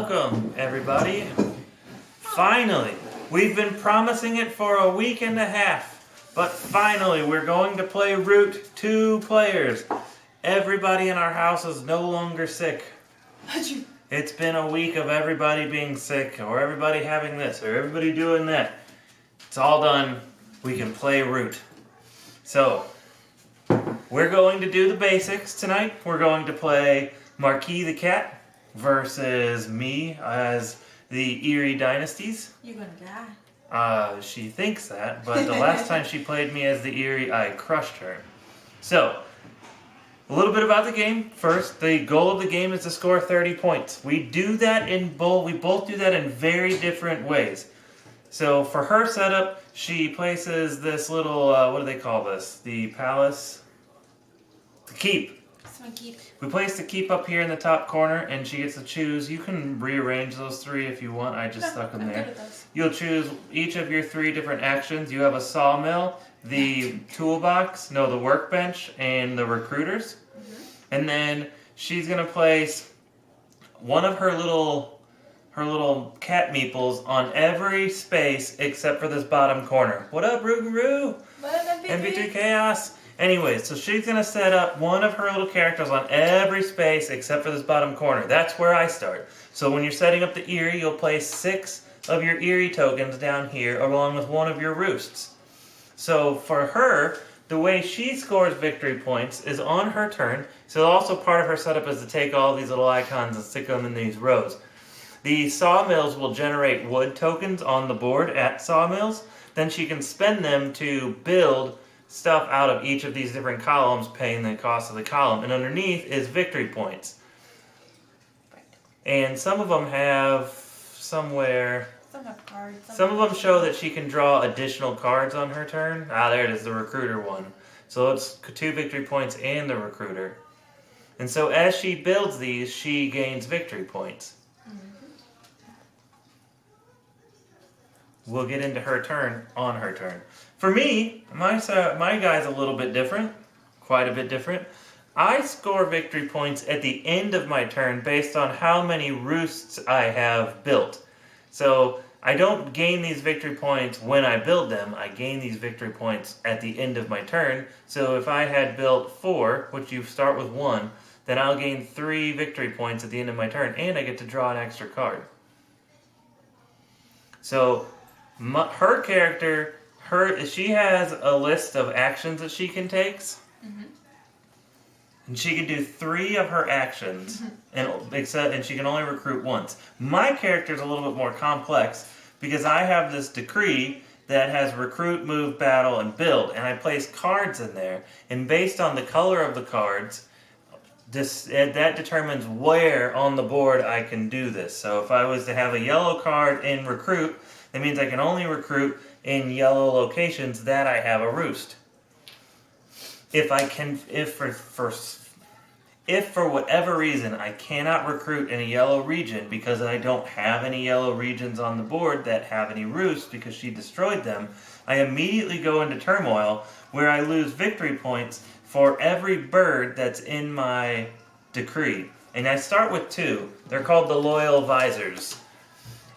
Welcome, everybody. Finally, we've been promising it for a week and a half, but finally we're going to play Root 2 players. Everybody in our house is no longer sick. It's been a week of everybody being sick, or everybody having this, or everybody doing that. It's all done. We can play Root. So, we're going to do the basics tonight. We're going to play Marquis the Cat versus me as the Eerie Dynasties. You're gonna die. She thinks that, but the last time she played me as the Eerie, I crushed her. So, a little bit about the game. First, the goal of the game is to score 30 points. We do that we both do that in very different ways. So, for her setup, she places this little, what do they call this? The palace? The keep. Keep. We place the keep up here in the top corner, and she gets to choose. You can rearrange those three if you want. I just stuck them there. You'll choose each of your three different actions. You have a sawmill, the toolbox, the workbench, and the recruiters. And then she's gonna place one of her little cat meeples on every space except for this bottom corner. What up, Roogaroo? What up, MVP Chaos? Anyway, so she's going to set up one of her little characters on every space except for this bottom corner. That's where I start. So when you're setting up the Eerie, you'll place 6 of your Eerie tokens down here along with one of your roosts. So for her, the way she scores victory points is on her turn. So also part of her setup is to take all these little icons and stick them in these rows. The sawmills will generate wood tokens on the board at sawmills. Then she can spend them to build stuff out of each of these different columns, paying the cost of the column. And underneath is victory points. And some of them have somewhere... Some have cards. Some of them show that she can draw additional cards on her turn. There it is, the recruiter one. So it's 2 victory points and the recruiter. And so as she builds these, she gains victory points. We'll get into her turn on her turn. For me, my guy's a little bit different, quite a bit different. I score victory points at the end of my turn based on how many roosts I have built. So I don't gain these victory points when I build them. I gain these victory points at the end of my turn. So if I had built 4, which you start with 1, then I'll gain 3 victory points at the end of my turn, and I get to draw an extra card. So her character... she has a list of actions that she can take, and she can do 3 of her actions, and she can only recruit once. My character is a little bit more complex because I have this decree that has recruit, move, battle, and build, and I place cards in there, and based on the color of the cards, that determines where on the board I can do this. So if I was to have a yellow card in recruit, that means I can only recruit in yellow locations that I have a roost. If for whatever reason I cannot recruit in a yellow region because I don't have any yellow regions on the board that have any roosts because she destroyed them, I immediately go into Turmoil where I lose victory points for every bird that's in my decree. And I start with 2. They're called the Loyal Visors.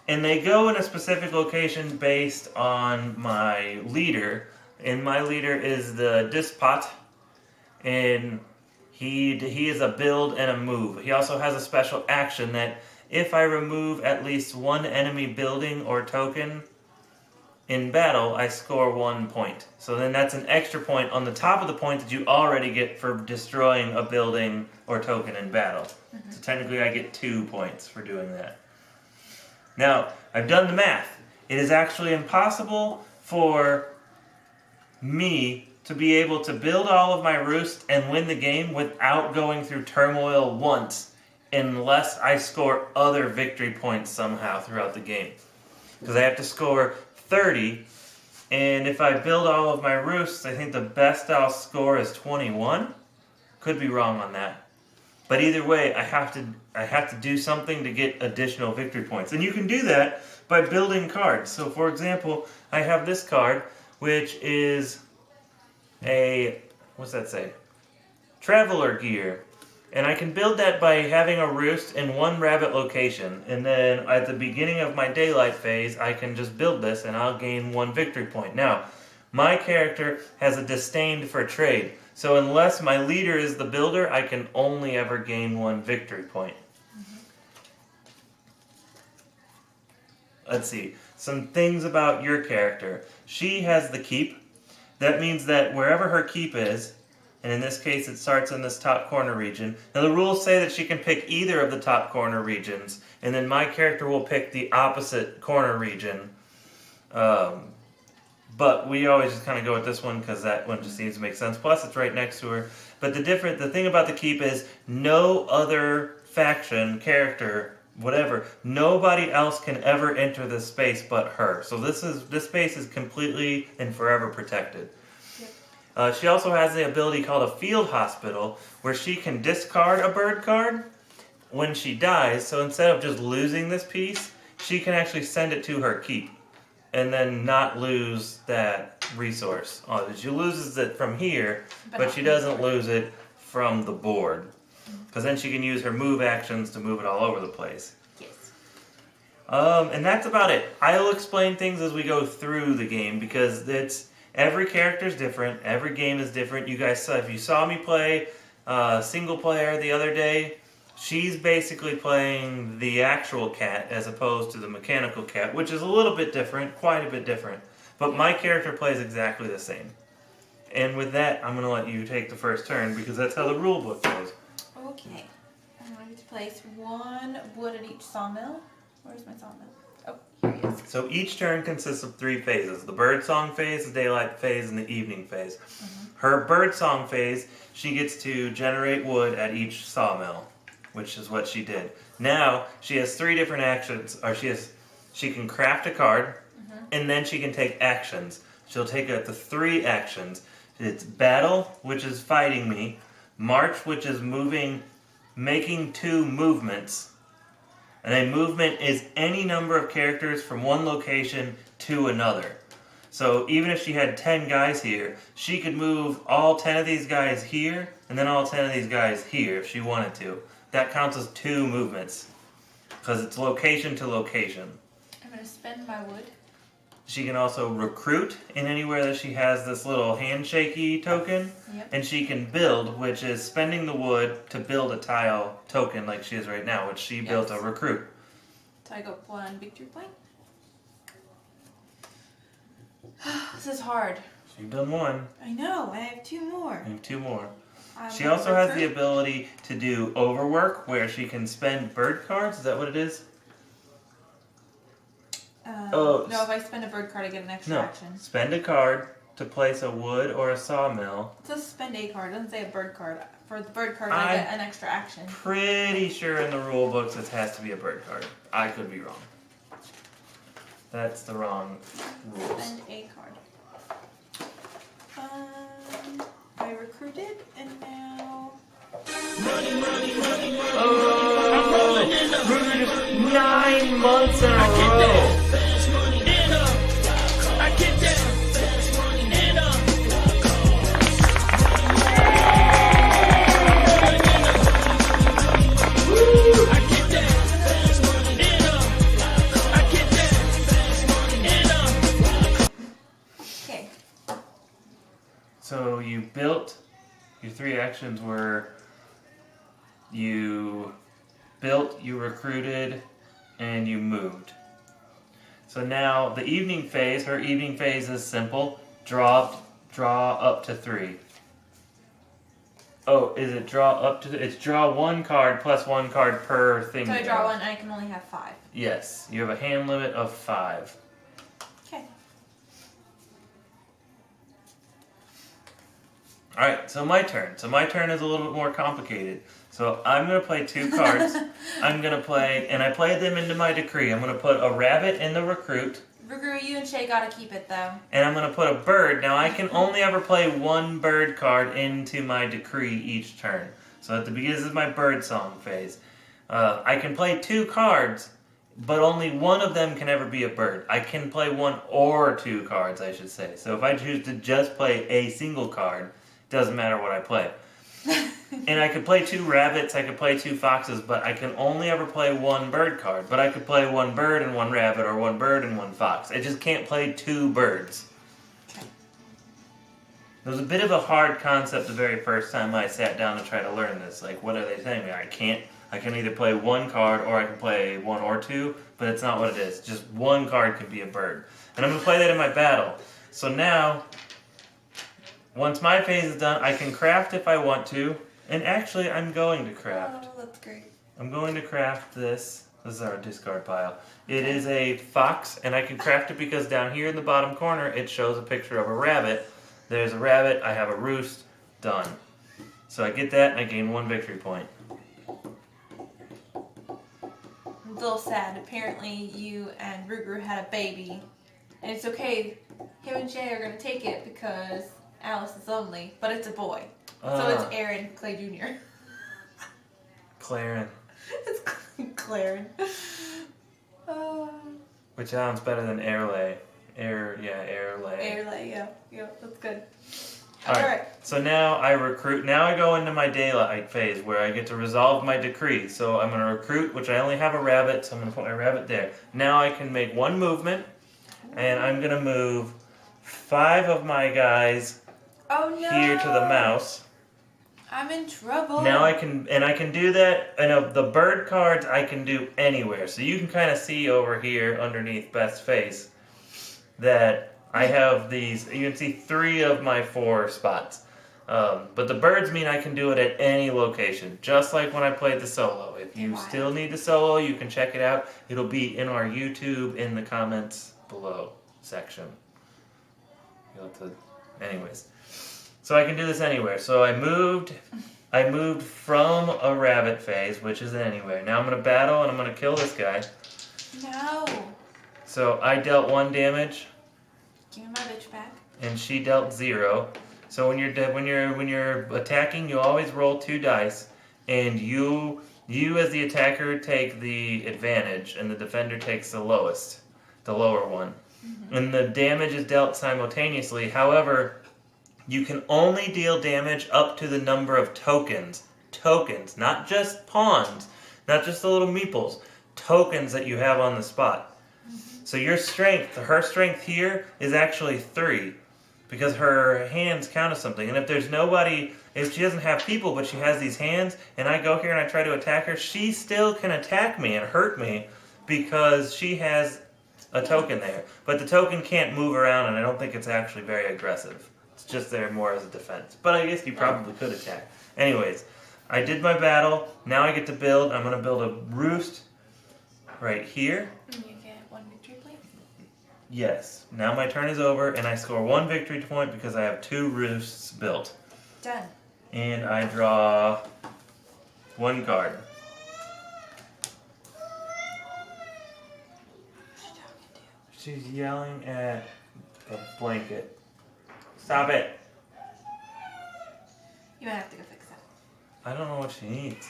And they go in a specific location based on my leader. And my leader is the Despot. And he is a build and a move. He also has a special action that if I remove at least 1 enemy building or token in battle, I score 1 point. So then that's an extra point on the top of the point that you already get for destroying a building or token in battle. So technically I get 2 points for doing that. Now, I've done the math. It is actually impossible for me to be able to build all of my roosts and win the game without going through Turmoil once, unless I score other victory points somehow throughout the game. Because I have to score 30, and if I build all of my roosts, I think the best I'll score is 21. Could be wrong on that. But either way, I have to do something to get additional victory points. And you can do that by building cards. So for example, I have this card, which is a, what's that say? Traveler gear. And I can build that by having a roost in one rabbit location. And then at the beginning of my daylight phase, I can just build this and I'll gain 1 victory point. Now, my character has a disdain for trade. So unless my leader is the builder, I can only ever gain 1 victory point. Let's see. Some things about your character. She has the keep. That means that wherever her keep is, and in this case it starts in this top corner region. Now the rules say that she can pick either of the top corner regions, and then my character will pick the opposite corner region. But we always just kind of go with this one because that one just seems to make sense. Plus it's right next to her. But the thing about the keep is no other faction, character, whatever, nobody else can ever enter this space but her. So this space is completely and forever protected. She also has the ability called a field hospital, where she can discard a bird card when she dies. So instead of just losing this piece, she can actually send it to her keep and then not lose that resource. She loses it from here, but she doesn't lose it from the board. Because then she can use her move actions to move it all over the place. Yes. And that's about it. I'll explain things as we go through the game because every character is different. Every game is different. You guys, if you saw me play single player the other day, she's basically playing the actual cat as opposed to the mechanical cat, which is a little bit different, quite a bit different. But my character plays exactly the same. And with that, I'm going to let you take the first turn because that's how the rule book goes. Okay. I'm going to place 1 wood at each sawmill. Where's my sawmill? Oh, here he is. So each turn consists of 3 phases. The birdsong phase, the daylight phase, and the evening phase. Her birdsong phase, she gets to generate wood at each sawmill, which is what she did. Now, she has 3 different actions. She can craft a card, and then she can take actions. She'll take the 3 actions. It's battle, which is fighting me. March, which is making 2 movements. And a movement is any number of characters from one location to another. So even if she had 10 guys here, she could move all 10 of these guys here, and then all 10 of these guys here if she wanted to. That counts as 2 movements, because it's location to location. I'm going to spend my wood. She can also recruit in anywhere that she has this little handshakey token. Yep. And she can build, which is spending the wood to build a tile token like she is right now, which she built a recruit. So I got 1 victory point. This is hard. So you've done 1. I know, I have 2 more. You have 2 more. She also has the ability to do overwork, where she can spend bird cards. Is that what it is? No, if I spend a bird card, I get an extra action. Spend a card to place a wood or a sawmill. It says spend a card. It doesn't say a bird card. For the bird card, I get an extra action. Pretty sure in the rule books it has to be a bird card. I could be wrong. That's the wrong rules. Spend a card. I recruited, and now... Recruited 9 months in a row! So you built, your 3 actions were, you built, you recruited, and you moved. So now the evening phase, her evening phase is simple, draw up to 3. Oh, is it draw up to, it's draw 1 card plus 1 card per thing. So I draw 1 and I can only have 5. Yes, you have a hand limit of 5. Okay. Alright, so my turn. So my turn is a little bit more complicated. So I'm going to play 2 cards. I'm going to play, and I played them into my decree. I'm going to put a rabbit in the recruit. Recruit, you and Shay gotta keep it though. And I'm going to put a bird. Now I can only ever play 1 bird card into my decree each turn. So at the beginning, this is my bird song phase. I can play 2 cards, but only one of them can ever be a bird. I can play 1 or 2 cards, I should say. So if I choose to just play a single card, doesn't matter what I play. And I could play 2 rabbits, I could play 2 foxes, but I can only ever play 1 bird card. But I could play 1 bird and 1 rabbit, or 1 bird and 1 fox. I just can't play 2 birds. Okay. It was a bit of a hard concept the very first time I sat down to try to learn this. Like, what are they saying? I can either play 1 card or I can play 1 or 2, but it's not what it is. Just 1 card can be a bird. And I'm going to play that in my battle. So now, once my phase is done, I can craft if I want to. And actually, I'm going to craft. Oh, that's great. I'm going to craft this. This is our discard pile. It is a fox, and I can craft it because down here in the bottom corner, it shows a picture of a rabbit. There's a rabbit, I have a roost, done. So I get that, and I gain 1 victory point. I'm a little sad. Apparently, you and Ruger had a baby. And it's okay. Him and Jay are going to take it because Alice is lonely, but it's a boy. So it's Aaron Clay Jr. Claren. It's Claren. Which sounds better than Airlay. Airlay. Airlay, yeah, that's good. Alright, so now I recruit. Now I go into my daylight phase where I get to resolve my decree. So I'm going to recruit, which I only have a rabbit, so I'm going to put my rabbit there. Now I can make 1 movement, and I'm going to move 5 of my guys here to the mouse. I'm in trouble. Now I can do that, and the bird cards I can do anywhere. So you can kind of see over here underneath Beth's face that I have these. You can see 3 of my 4 spots. But the birds mean I can do it at any location, just like when I played the solo. If you still need the solo, you can check it out. It'll be in our YouTube in the comments below section. You'll have to, anyways. So I can do this anywhere. So I moved from a rabbit phase, which is anywhere. Now I'm going to battle and I'm going to kill this guy. No. So I dealt 1 damage. Give me my bitch back. And she dealt 0. So when you're attacking, you always roll 2 dice, and you as the attacker take the advantage, and the defender takes the lower one. Mm-hmm. And the damage is dealt simultaneously. However, you can only deal damage up to the number of tokens. Tokens, not just pawns, not just the little meeples. Tokens that you have on the spot. Mm-hmm. So your strength, her strength here is actually 3. Because her hands count as something. And if there's nobody, if she doesn't have people, but she has these hands, and I go here and I try to attack her, she still can attack me and hurt me because she has a token there. But the token can't move around, and I don't think it's actually very aggressive. It's just there more as a defense. But I guess you probably could attack. Anyways, I did my battle. Now I get to build. I'm going to build a roost right here. And you get 1 victory point? Yes. Now my turn is over, and I score 1 victory point because I have 2 roosts built. Done. And I draw 1 card. She's yelling at a blanket. Stop it! You might have to go fix that. I don't know what she needs.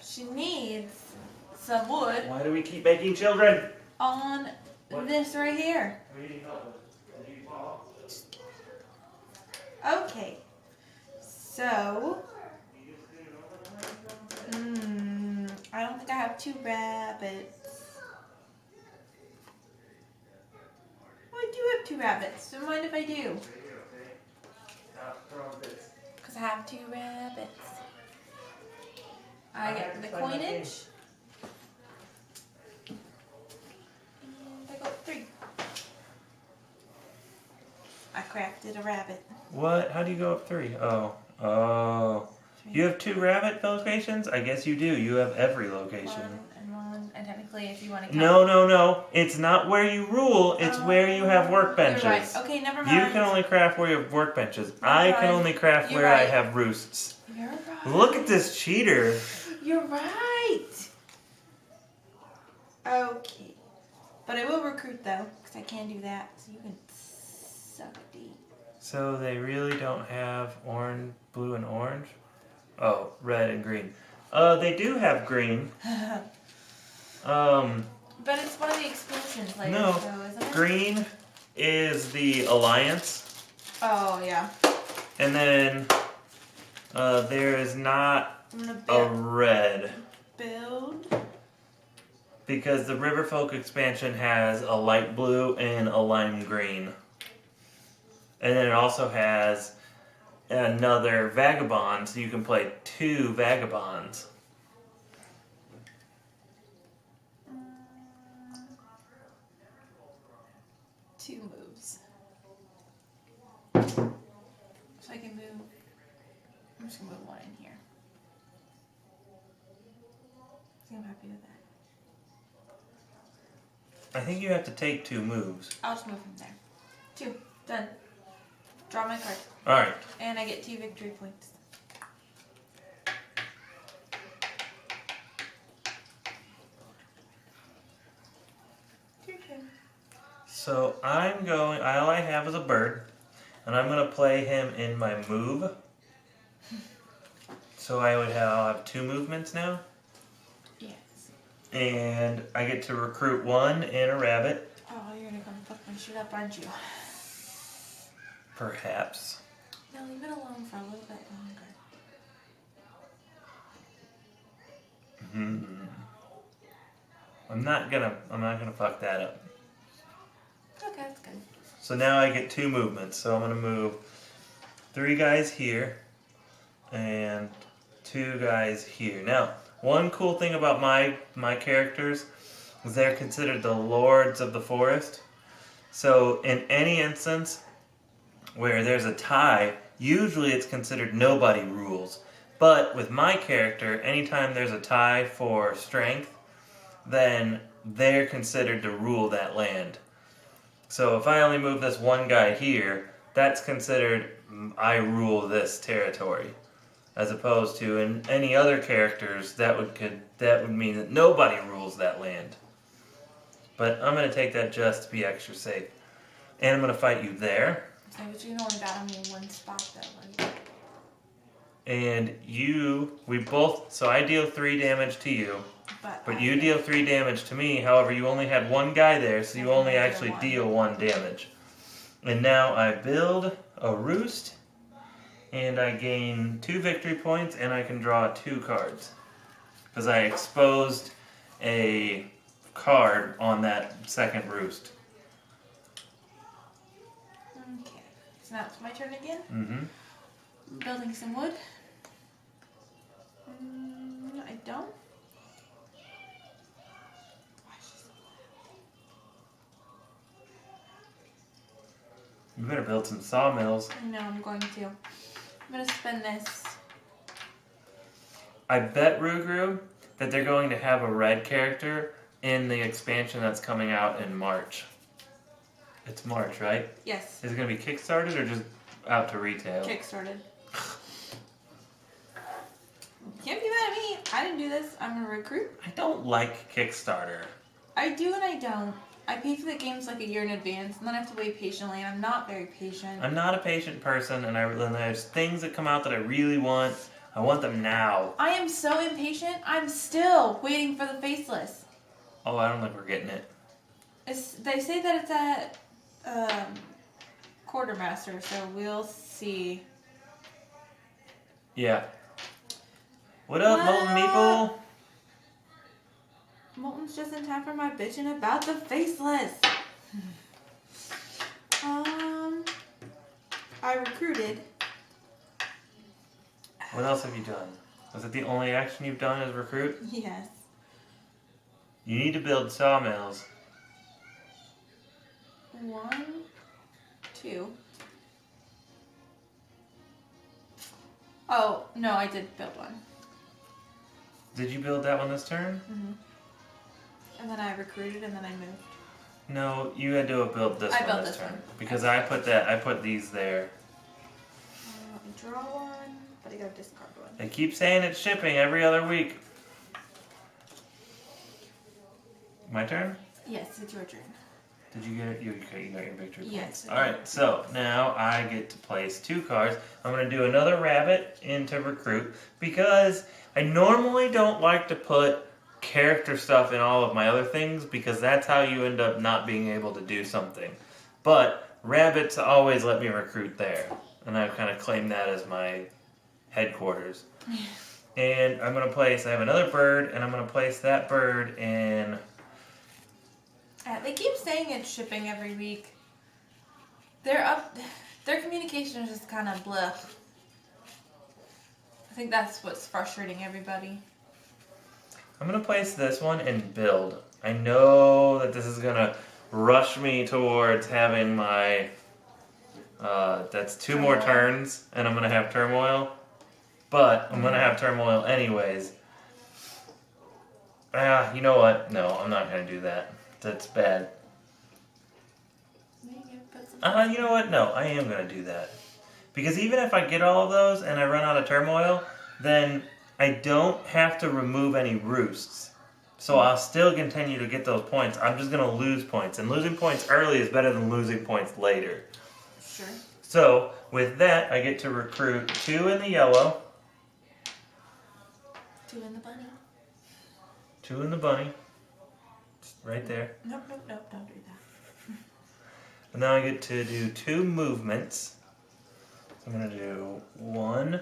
She needs some wood. Why do we keep making children? On this right here. Okay. So. I don't think I have 2 rabbits. Oh, I do have 2 rabbits. Don't mind if I do. Because I have 2 rabbits. I get the coinage. And I got 3. I crafted a rabbit. What? How do you go up 3? Oh. You have 2 rabbit locations? I guess you do. You have every location. 1 and technically if you want to count. No. It's not where you rule. It's where you have workbenches. You're right. Okay, never mind. You can only craft where you have workbenches. I can only craft where I have roosts. You're right. Look at this cheater. You're right. Okay. But I will recruit though, because I can do that. So you can suck a D. So they really don't have orange, blue, and orange? Oh, red and green. They do have green. But it's one of the expansions later, no, so isn't it? Green is the Alliance. Oh, yeah. And then There is not I'm gonna a red. build. Because the Riverfolk expansion has a light blue and a lime green. And then it also has another Vagabond, so you can play 2 Vagabonds. Two moves. So I can move. I'm just gonna move one in here. I'm happy with that. I think you have to take 2 moves. I'll just move him there. 2. Done. Draw my card. Alright. And I get 2 victory points. Your turn. So I'm going, all I have is a bird, and I'm going to play him in my move. So I'll have 2 movements now. Yes. And I get to recruit 1 and a rabbit. Oh, you're gonna come fuck my shit up, aren't you? Perhaps. No, leave it alone for a little bit longer. I'm not gonna fuck that up. Okay, that's good. So now I get 2 movements. So I'm gonna move 3 guys here and 2 guys here. Now, one cool thing about my characters is they're considered the lords of the forest. So in any instance where there's a tie, usually it's considered nobody rules. But with my character, anytime there's a tie for strength, then they're considered to rule that land. So if I only move this one guy here, that's considered I rule this territory. As opposed to in any other characters, that would mean that nobody rules that land. But I'm going to take that just to be extra safe. And I'm going to fight you there. Okay, but you only got him in one spot though, right? And so I deal 3 damage to you. But you deal 3 damage to me. However, you only had 1 guy there, so you only actually deal 1 damage. And now I build a roost, and I gain 2 victory points, and I can draw 2 cards. Because I exposed a card on that second roost. Okay, so now it's my turn again. Mm-hmm. Building some wood. I don't. You better build some sawmills. No, I'm going to. I'm going to spend this. I bet, Rugru, that they're going to have a red character in the expansion that's coming out in March. It's March, right? Yes. Is it going to be kickstarted or just out to retail? Kickstarted. Can't be mad at me. I didn't do this. I'm going to recruit. I don't like Kickstarter. I do and I don't. I pay for the games like a year in advance, and then I have to wait patiently, and I'm not very patient. I'm not a patient person, and there's things that come out that I really want. I want them now. I am so impatient. I'm still waiting for the Faceless. Oh, I don't think we're getting it. They say that it's at Quartermaster, so we'll see. Yeah. What up, Molten Meeple? Molten's just in time for my bitching about the Faceless. I recruited. What else have you done? Was it the only action you've done is recruit? Yes. You need to build sawmills. 1, 2. Oh, no, I did build one. Did you build that one this turn? Mm-hmm. And then I recruited and then I moved. No, you had to have built this I one built this this turn. one. Because I put these there. I draw one, but I gotta discard one. They keep saying it's shipping every other week. My turn? Yes, it's your turn. Did you get it? You got your victory Yes. points. Alright, so now I get to place 2 cards. I'm going to do another rabbit into recruit because I normally don't like to put character stuff in all of my other things because that's how you end up not being able to do something. But rabbits always let me recruit there. And I've kind of claimed that as my headquarters. And I'm going to place, I have another bird, and I'm going to place that bird in... They keep saying it's shipping every week. Their communication is just kind of blah. I think that's what's frustrating everybody. I'm going to place this one in build. I know that this is going to rush me towards having my... that's 2 more turns, and I'm going to have Turmoil. But I'm going to have Turmoil anyways. You know what? No, I'm not going to do that. That's bad. You know what? No, I am going to do that. Because even if I get all of those and I run out of Turmoil, then I don't have to remove any roosts. So I'll still continue to get those points. I'm just going to lose points. And losing points early is better than losing points later. Sure. So with that, I get to recruit 2 in the yellow. 2 in the bunny. 2 in the bunny. Right there. Nope, don't do that. And now I get to do 2 movements. So I'm going to do 1.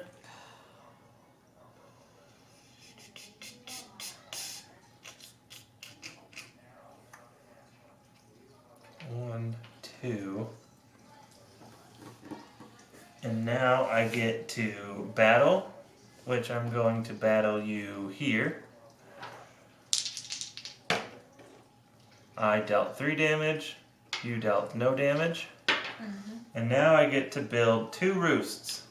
One, 2. And now I get to battle, which I'm going to battle you here. I dealt 3 damage, you dealt no damage. And now I get to build 2 roosts.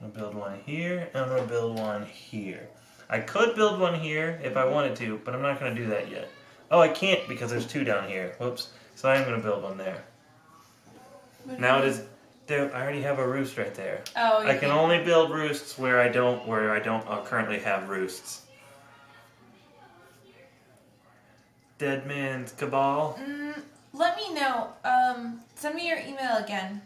I'm going to build one here, and I'm going to build one here. I could build one here if I wanted to, but I'm not going to do that yet. Oh, I can't because there's 2 down here. Whoops. So I am going to build one there. Now it is... There, I already have a roost right there. Oh, I can only build roosts where I don't currently have roosts. Dead Man's Cabal. Let me know. Send me your email again.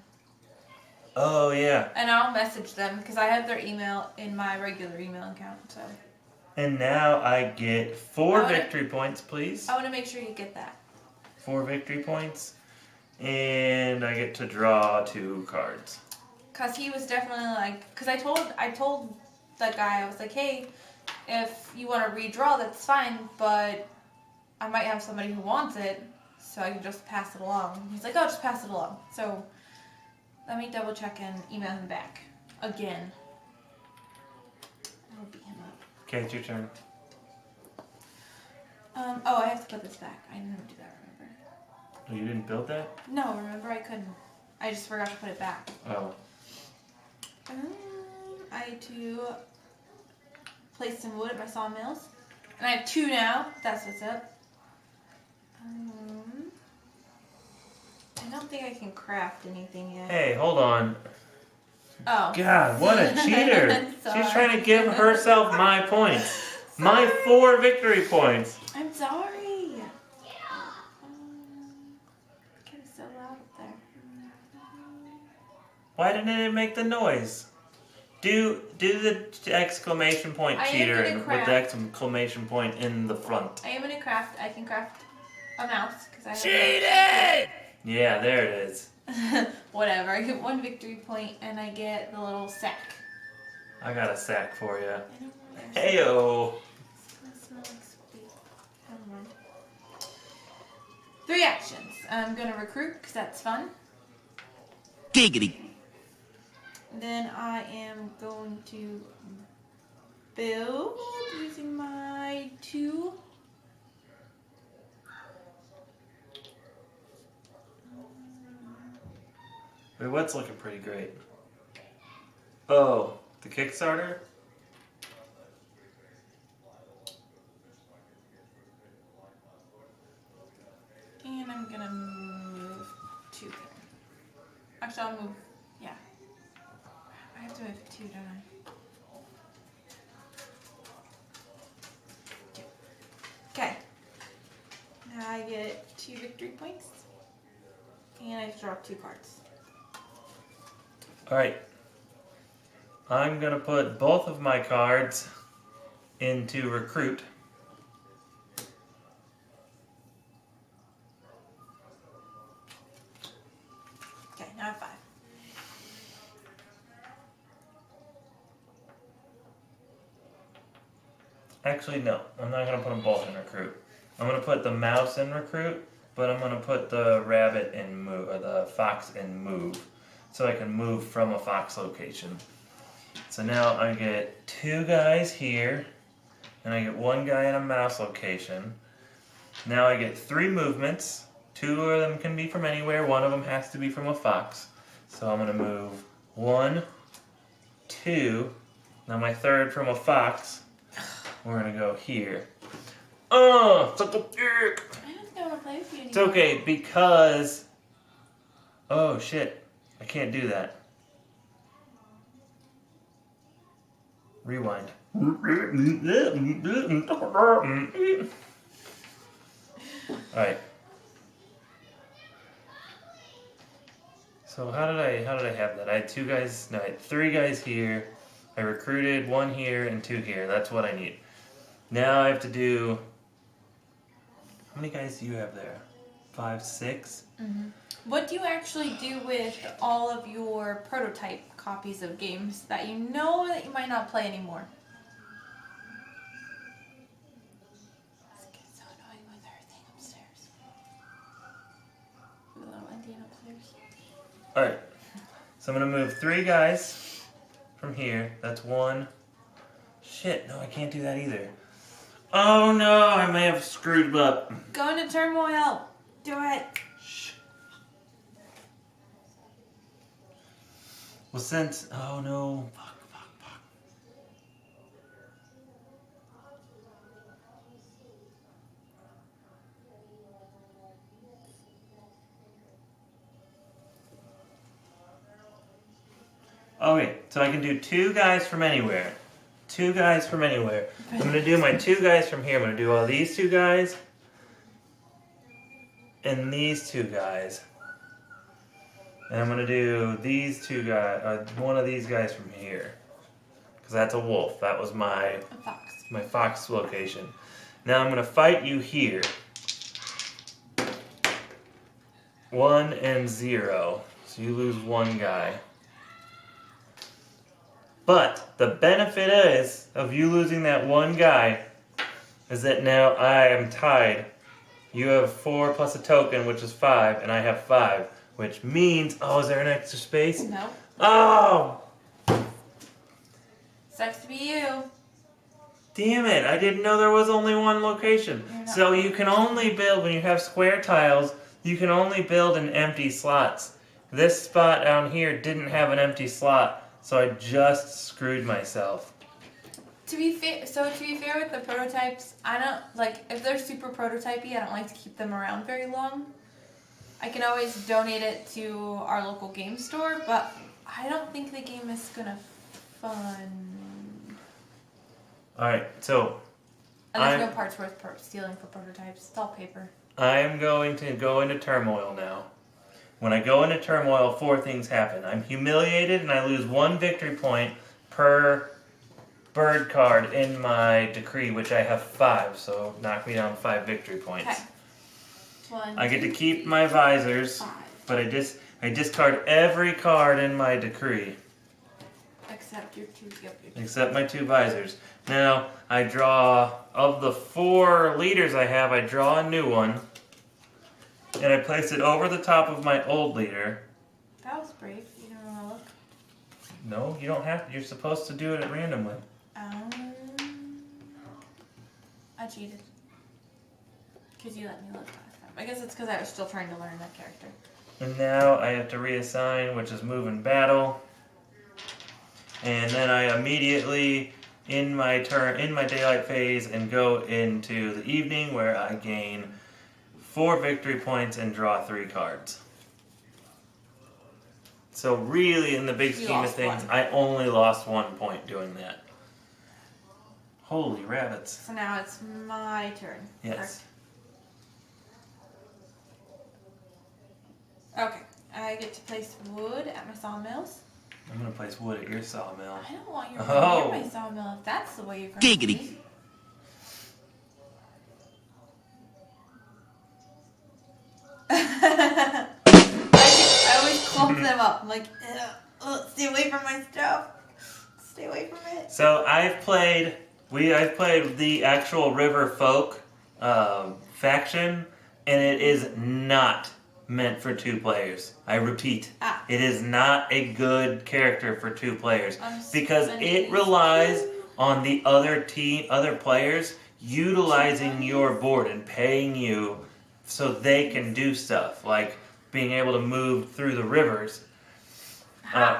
Oh yeah. And I'll message them because I have their email in my regular email account. So. And now I get 4 victory points, please. I want to make sure you get that. 4 victory points. And I get to draw 2 cards. Cause he was definitely like, cause I told that guy, I was like, hey, if you want to redraw, that's fine, but I might have somebody who wants it, so I can just pass it along. He's like, oh, just pass it along. So let me double check and email him back again. I'll beat him up. Okay, it's your turn. I have to put this back. I didn't do that. Oh, you didn't build that? No, remember I couldn't. I just forgot to put it back. Oh. I had to place some wood at my sawmills. And I have 2 now. That's what's up. I don't think I can craft anything yet. Hey, hold on. Oh. God, what a cheater. She's trying to give herself my points. My 4 victory points. I'm sorry. So loud up there. Why didn't it make the noise? Do the exclamation point cheater with the exclamation point in the front. I am gonna craft. I can craft a mouse because I cheated. Yeah, there it is. Whatever. I get 1 victory point and I get the little sack. I got a sack for you. Heyo. 3 actions. I'm gonna recruit because that's fun. Giggity. Then I am going to build using my 2. Wait, what's looking pretty great? Oh, the Kickstarter? And I'm gonna move 2 here. Actually, I'll move, yeah. I have to move 2, don't I? 2. Okay. Now I get 2 victory points. And I draw 2 cards. Alright. I'm gonna put both of my cards into recruit. Okay, now I have 5. Actually, no. I'm not going to put them both in recruit. I'm going to put the mouse in recruit, but I'm going to put the rabbit in move, or the fox in move, so I can move from a fox location. So now I get 2 guys here, and I get 1 guy in a mouse location. Now I get 3 movements. 2 of them can be from anywhere. 1 of them has to be from a fox. So I'm going to move 1, 2. Now my 3rd from a fox. We're going to go here. Oh, such a dick! I don't think I want to play with you anymore. It's okay, because... Oh, shit. I can't do that. Rewind. Alright. So how did I have that? I had 2 guys, no, I had 3 guys here. I recruited 1 here and 2 here. That's what I need. Now I have to do... How many guys do you have there? 5, 6? Mm-hmm. What do you actually do with all of your prototype copies of games that you know that you might not play anymore? This kid's so annoying with her thing upstairs. The little Indian upstairs. Alright. So I'm going to move 3 guys from here. That's 1. Shit, no, I can't do that either. Oh no, I may have screwed up. Go into Turmoil. Do it. Well, since... Oh, no. Fuck. Okay, so I can do 2 guys from anywhere. 2 guys from anywhere. I'm going to do my 2 guys from here. I'm going to do all these 2 guys. And these 2 guys. And I'm going to do these 2 guys, one of these guys from here. Because that's a wolf. That was my fox location. Now I'm going to fight you here. 1 and 0. So you lose 1 guy. But the benefit is of you losing that 1 guy is that now I am tied. You have 4 plus a token, which is 5, and I have 5. Which means... Oh, is there an extra space? No. Oh! Sucks to be you. Damn it, I didn't know there was only 1 location. So you can only build, when you have square tiles, you can only build in empty slots. This spot down here didn't have an empty slot, so I just screwed myself. To be fair with the prototypes, I don't, like, if they're super prototypey, I don't like to keep them around very long. I can always donate it to our local game store, but I don't think the game is gonna fund. Alright, so... And there's no parts worth stealing for prototypes. It's all paper. I am going to go into Turmoil now. When I go into Turmoil, 4 things happen. I'm humiliated and I lose 1 victory point per bird card in my decree, which I have 5, so knock me down 5 victory points. Okay. 1, I get 2, to keep my visors, 5. but I discard every card in my decree. Except your 2, Except my 2 visors. Now, I draw, of the 4 leaders I have, I draw a new one. And I place it over the top of my old leader. That was brave. You didn't want to look. No, you don't have to. You're supposed to do it randomly. I cheated. Because you let me look last time. I guess it's because I was still trying to learn that character. And now I have to reassign, which is move and battle. And then I immediately, in my daylight phase, and go into the evening where I gain 4 victory points and draw 3 cards. So really, in the big scheme of things, 1. I only lost 1 point doing that. Holy rabbits. So now it's my turn. Yes. Correct. Okay. I get to place wood at my sawmills. I'm going to place wood at your sawmill. I don't want your wood near my sawmill if that's the way you're going to Giggity. be. I always clump them up. I'm like, stay away from my stuff. Stay away from it. So I've played I've played the actual River Folk faction, and it is not meant for 2 players. I repeat, it is not a good character for 2 players because it relies on the other players utilizing your board and paying you so they can do stuff like being able to move through the rivers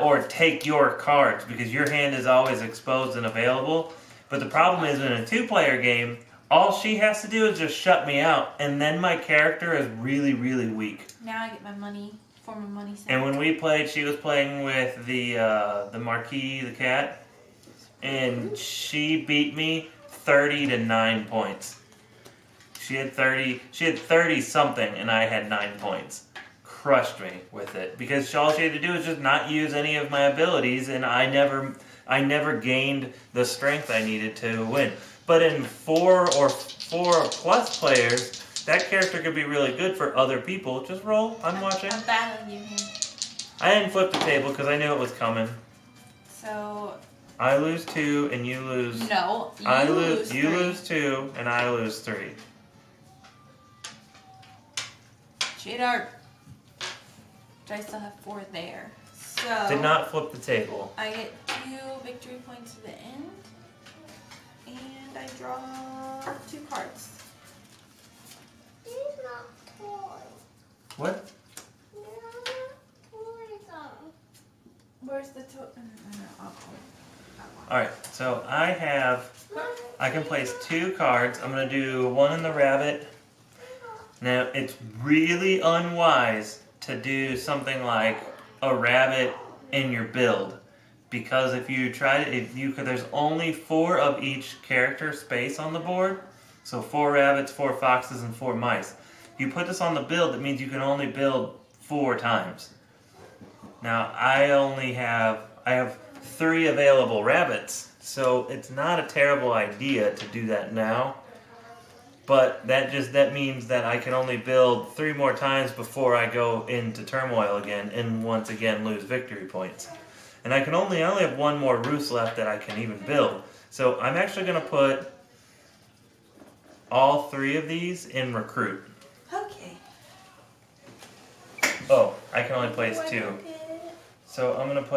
or take your cards because your hand is always exposed and available. But the problem is in a 2-player game, all she has to do is just shut me out, and then my character is really, really weak. Now I get my money, form of money set. And when we played, she was playing with the Marquis, the cat, and she beat me 30 to 9 points. She had 30 something, and I had 9 points. Crushed me with it because all she had to do was just not use any of my abilities, and I never gained the strength I needed to win. But in 4 or 4+ players, that character could be really good for other people. Just roll. I'm watching. I'm battling you here. I didn't flip the table because I knew it was coming. So. I lose 2 and you lose. No. You lose 2 and I lose 3. Cheater. I still have 4 there. So. Did not flip the table. I get 2 victory points at the end. And I draw 2 cards. These not toys. What? They're not toys. Where's the toy? Alright, so I can place 2 cards. I'm going to do 1 in the rabbit. Now, it's really unwise to do something like a rabbit in your build. Because there's only 4 of each character space on the board. So 4 rabbits, 4 foxes, and 4 mice. If you put this on the build, it means you can only build 4 times. Now, I have 3 available rabbits, so it's not a terrible idea to do that now. But that means that I can only build 3 more times before I go into Turmoil again, and once again lose victory points. And I only have 1 more roost left that I can even build. So I'm actually going to put all 3 of these in recruit. Okay. Oh, I can only place 2. So I'm going to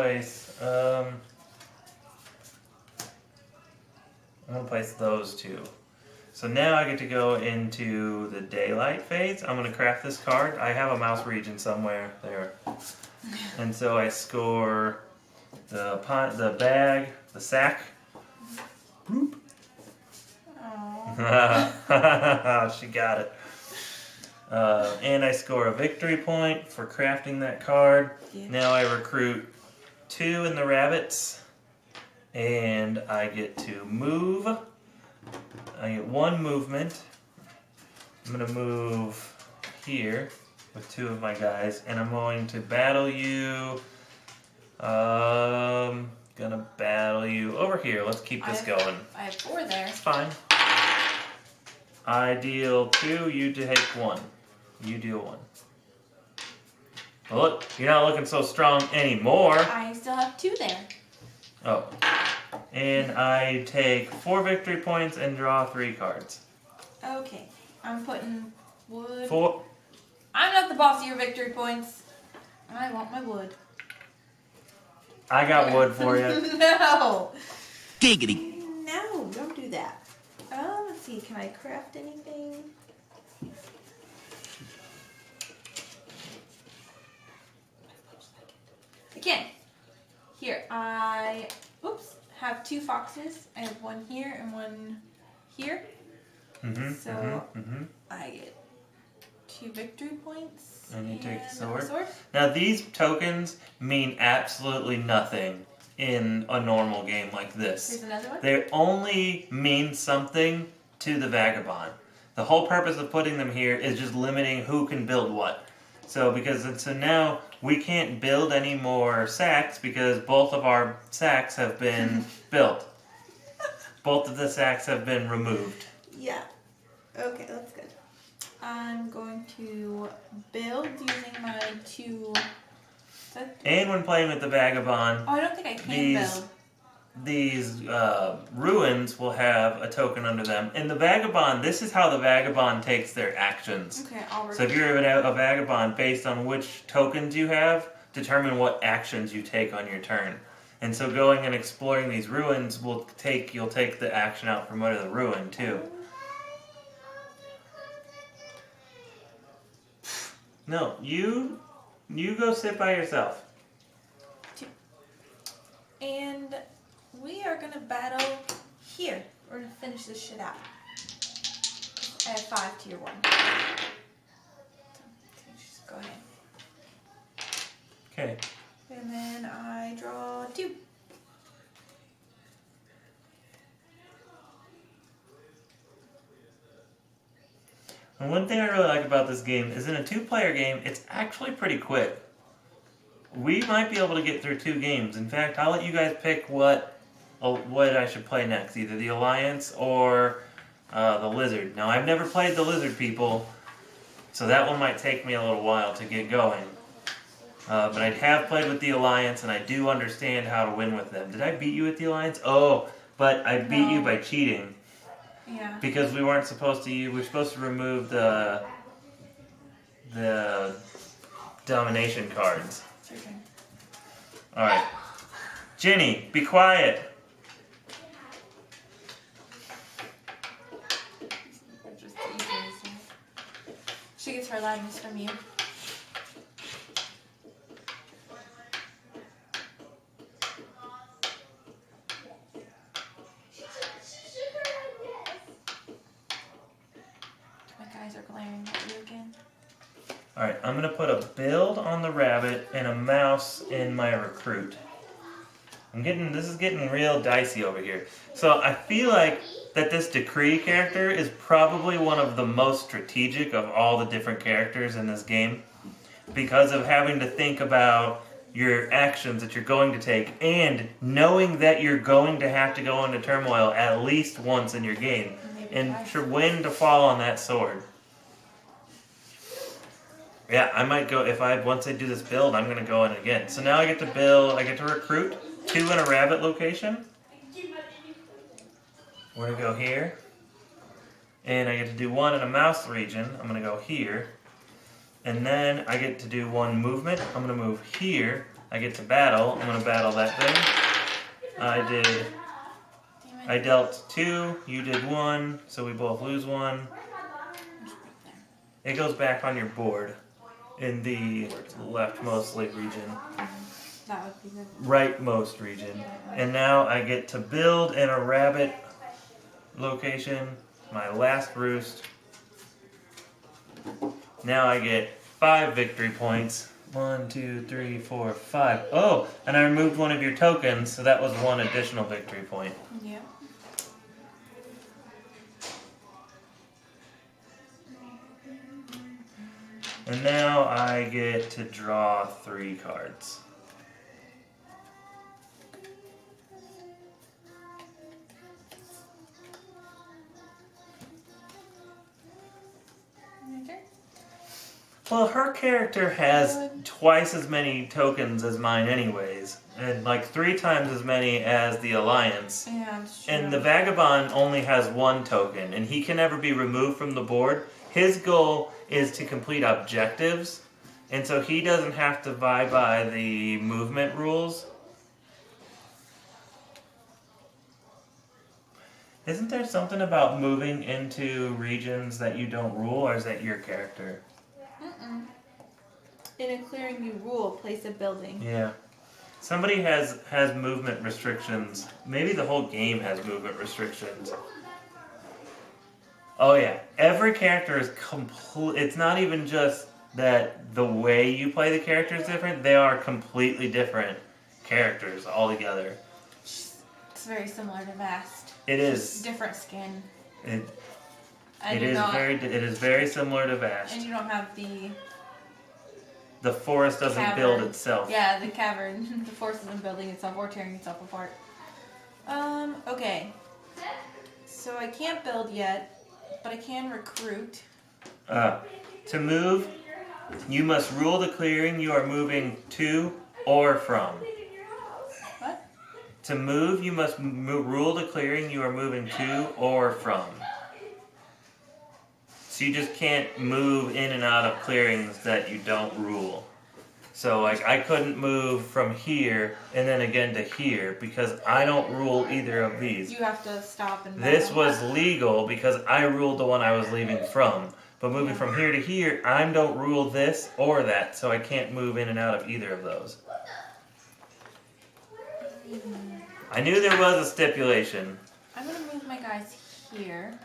place those 2. So now I get to go into the daylight phase. I'm going to craft this card. I have a mouse region somewhere there. And so I score the bag, the sack. Bloop. She got it. And I score a victory point for crafting that card. Yeah. Now I recruit 2 in the rabbits. And I get to move. I get 1 movement. I'm going to move here with 2 of my guys. And I'm going to battle you. Gonna battle you over here. Let's keep this going. I have 4 there. It's fine. I deal 2, you take 1. You deal 1. Well, look, you're not looking so strong anymore. I still have 2 there. Oh. And I take 4 victory points and draw 3 cards. Okay. I'm putting wood. 4. I'm not the boss of your victory points. I want my wood. I got wood for you. No. Giggity. No, don't do that. Let's see. Can I craft anything? I can. Here, I have 2 foxes. I have 1 here and 1 here. So I get 2 victory points. And you take the sword. Now these tokens mean absolutely nothing in a normal game like this. Here's another one. They only mean something to the vagabond. The whole purpose of putting them here is just limiting who can build what. So now we can't build any more sacks because both of our sacks have been built. Both of the sacks have been removed. Yeah. Okay, that's good. I'm going to build using my 2... And when playing with the vagabond... Oh, I don't think I can build. these ruins will have a token under them. And the vagabond, this is how the vagabond takes their actions. Okay, I'll So if you're a vagabond, based on which tokens you have, determine what actions you take on your turn. And so going and exploring these ruins you'll take the action out from under the ruin too. No, you go sit by yourself. And we are gonna battle here. We're gonna finish this shit out. I have 5 tier 1. So, just go ahead. Okay. And then I draw 2. And one thing I really like about this game is in a 2-player game, it's actually pretty quick. We might be able to get through 2 games. In fact, I'll let you guys pick what I should play next, either the Alliance or the Lizard. Now, I've never played the Lizard people, so that one might take me a little while to get going. But I have played with the Alliance, and I do understand how to win with them. Did I beat you with the Alliance? Oh, but I beat you by cheating. Yeah. Because we weren't supposed to use, we were supposed to remove the domination cards. Alright. Ginny, be quiet. She gets her loudness from you. My guys are glaring at you again. Alright, I'm going to put a build on the rabbit and a mouse in my recruit. This is getting real dicey over here. So I feel like that this Decree character is probably one of the most strategic of all the different characters in this game. Because of having to think about your actions that you're going to take and knowing that you're going to have to go into turmoil at least once in your game. And when to fall on that sword. Yeah, I might go, once I do this build, I'm going to go in again. So now I get to recruit 2 in a rabbit location. We're going to go here. And I get to do 1 in a mouse region. I'm going to go here. And then I get to do 1 movement. I'm going to move here. I get to battle. I'm going to battle that thing. I dealt 2, you did 1, so we both lose 1. It goes back on your board in the leftmost region. That would be good. Rightmost region. And now I get to build in a rabbit location, my last roost. Now I get 5 victory points. 1, 2, 3, 4, 5. Oh, and I removed 1 of your tokens, so that was 1 additional victory point. Yeah. And now I get to draw 3 cards. Okay. Well, her character has twice as many tokens as mine anyways. And like 3 times as many as the Alliance. Yeah, that's true. And the Vagabond only has 1 token, and he can never be removed from the board. His goal is to complete objectives, and so he doesn't have to abide by the movement rules. Isn't there something about moving into regions that you don't rule, or is that your character? In a clearing you rule, place a building. Yeah. Somebody has movement restrictions. Maybe the whole game has movement restrictions. Oh yeah, every character is complete. It's not even just that the way you play the character is different. They are completely different characters altogether. It's very similar to Vast. It is. Different skin. It is very similar to Vast. And you don't have the forest doesn't cavern. build itself. Yeah, the cavern. The forest isn't building itself or tearing itself apart. Okay. So I can't build yet. But I can recruit. To move, you must rule the clearing you are moving to or from. What? To move, you must rule the clearing you are moving to or from. So you just can't move in and out of clearings that you don't rule. So like I couldn't move from here and then again to here because I don't rule either of these. You have to stop and This was legal because I ruled the one I was leaving from. But moving from here to here, I don't rule this or that, so I can't move in and out of either of those. I knew there was a stipulation. I'm gonna move my guys here.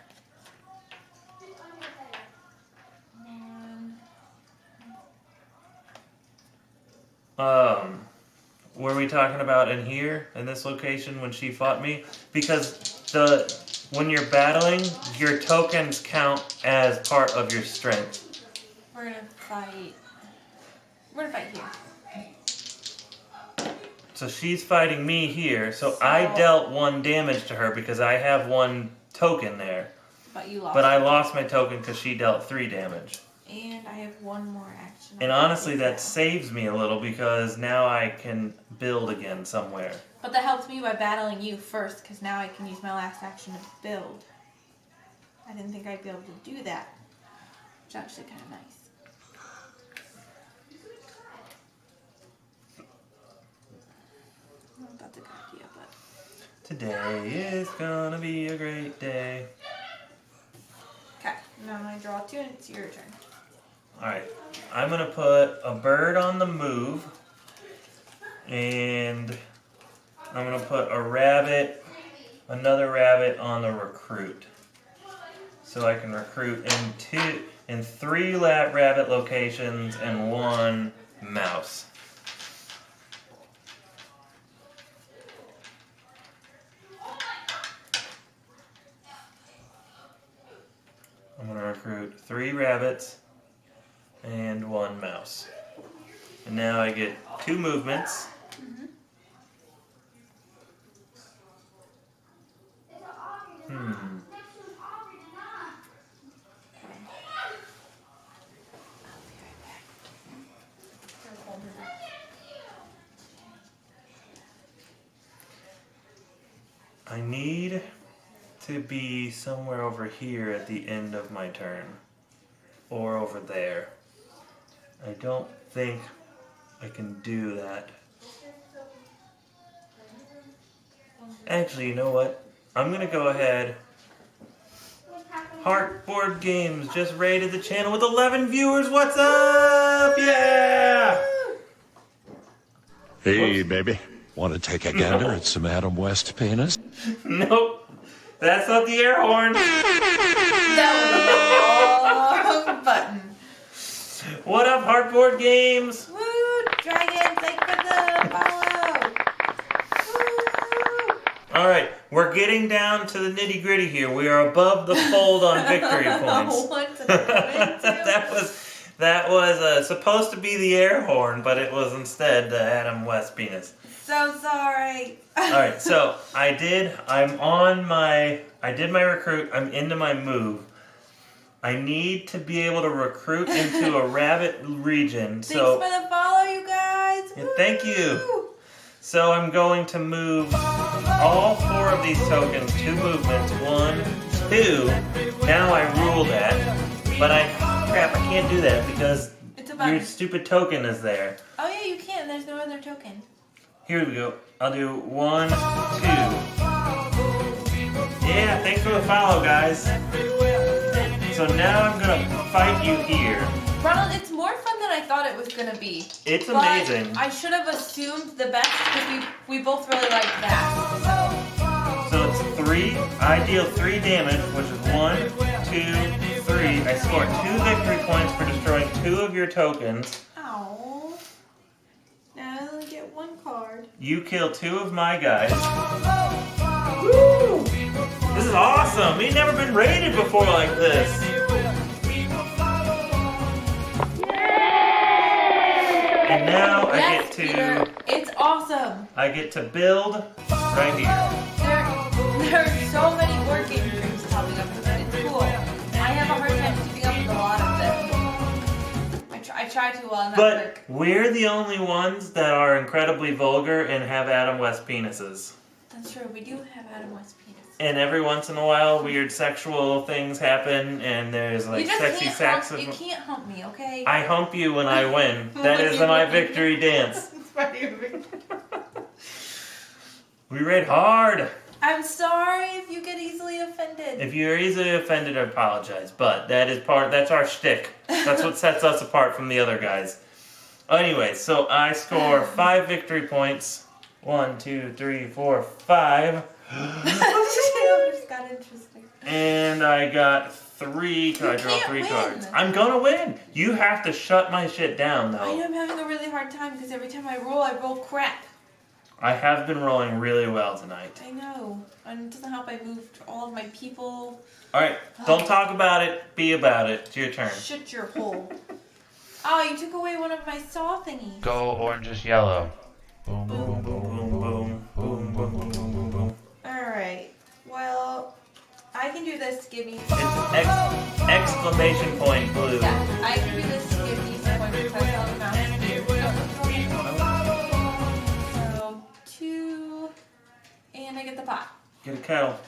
Were we talking about in here, in this location, when she fought me? Because when you're battling, your tokens count as part of your strength. We're gonna fight here. So she's fighting me here, so I dealt 1 damage to her because I have 1 token there. But you lost. But I lost my token because she dealt 3 damage. And I have 1 more action. And honestly, that saves me a little because now I can build again somewhere. But that helps me by battling you first, because now I can use my last action to build. I didn't think I'd be able to do that. Which is actually kind of nice. I don't know if that's a good idea, but... Today is gonna be a great day. Okay, now I draw 2 and it's your turn. Alright, I'm gonna put a bird on the move. And I'm gonna put a rabbit, another rabbit on the recruit. So I can recruit in 3 rabbit locations and 1 mouse. I'm gonna recruit 3 rabbits and 1 mouse. And now I get 2 movements. I need to be somewhere over here at the end of my turn. Or over there. I don't think I can do that. Actually, you know what? I'm gonna go ahead. Heart Board Games just rated the channel with 11 viewers. What's up? Yeah! Hey, baby. Want to take a gander at some Adam West penis? Nope. That's not the air horn. That was the wrong button. What up, Heart Board Games? Woo! Dragon, thank you for the follow! Woo! Alright, we're getting down to the nitty gritty here. We are above the fold on victory points. What did I go into? That was supposed to be the air horn, but it was instead the Adam West penis. So sorry. Alright, so I did my recruit, I'm into my move. I need to be able to recruit into a rabbit region. Thanks for the follow, you guys. Yeah, thank you. So I'm going to move all 4 of these tokens, 2 movements, 1, 2. Now I rule that, but crap, I can't do that because your stupid token is there. Oh yeah, you can. There's no other token. Here we go. I'll do 1, 2. Yeah, thanks for the follow, guys. So now I'm gonna fight you here. Ronald, it's more fun than I thought it was gonna be. It's amazing. I should have assumed the best because we both really like that. So it's 3. I deal 3 damage, which is 1, 2, 3. I score 2 victory points for destroying 2 of your tokens. Ow. Now I only get 1 card. You kill 2 of my guys. Woo! This is awesome! We've never been raided before like this. And now I get to... Peter, it's awesome. I get to build right here. There are so many board game streams popping up with it. It's cool. I have a hard time keeping up with a lot of them. I try to while I'm But at work. we're the only ones that are incredibly vulgar and have Adam West penises. That's true. We do have Adam West penis. And every once in a while, weird sexual things happen, and there's like You just sexy can't sex. hump, you can't hump me, okay? I hump you when I win. That When is you my win. victory dance. It's funny. We raid hard. I'm sorry if you get easily offended. If you're easily offended, I apologize. But that's our shtick. That's what sets us apart from the other guys. Anyway, so I score 5 victory points. 1, 2, 3, 4, 5. It got interesting. And I got 3. I draw can't 3 win. cards. I'm gonna win. You have to shut my shit down, I though. know I'm having a really hard time because every time I roll crap. I have been rolling really well tonight. I know. And it doesn't help I moved all of my people. Alright, don't talk about it. Be about it. It's your turn. Shut your hole. Oh, you took away one of my saw thingies. Go orange, yellow. Boom, boom, boom, boom, boom, boom, boom, boom, boom, boom. Alright. Well, I can do this to give me It's exclamation point blue. Yeah, I can do this to give me some points because I found the So, 2, and I get the pot. Get a kettle.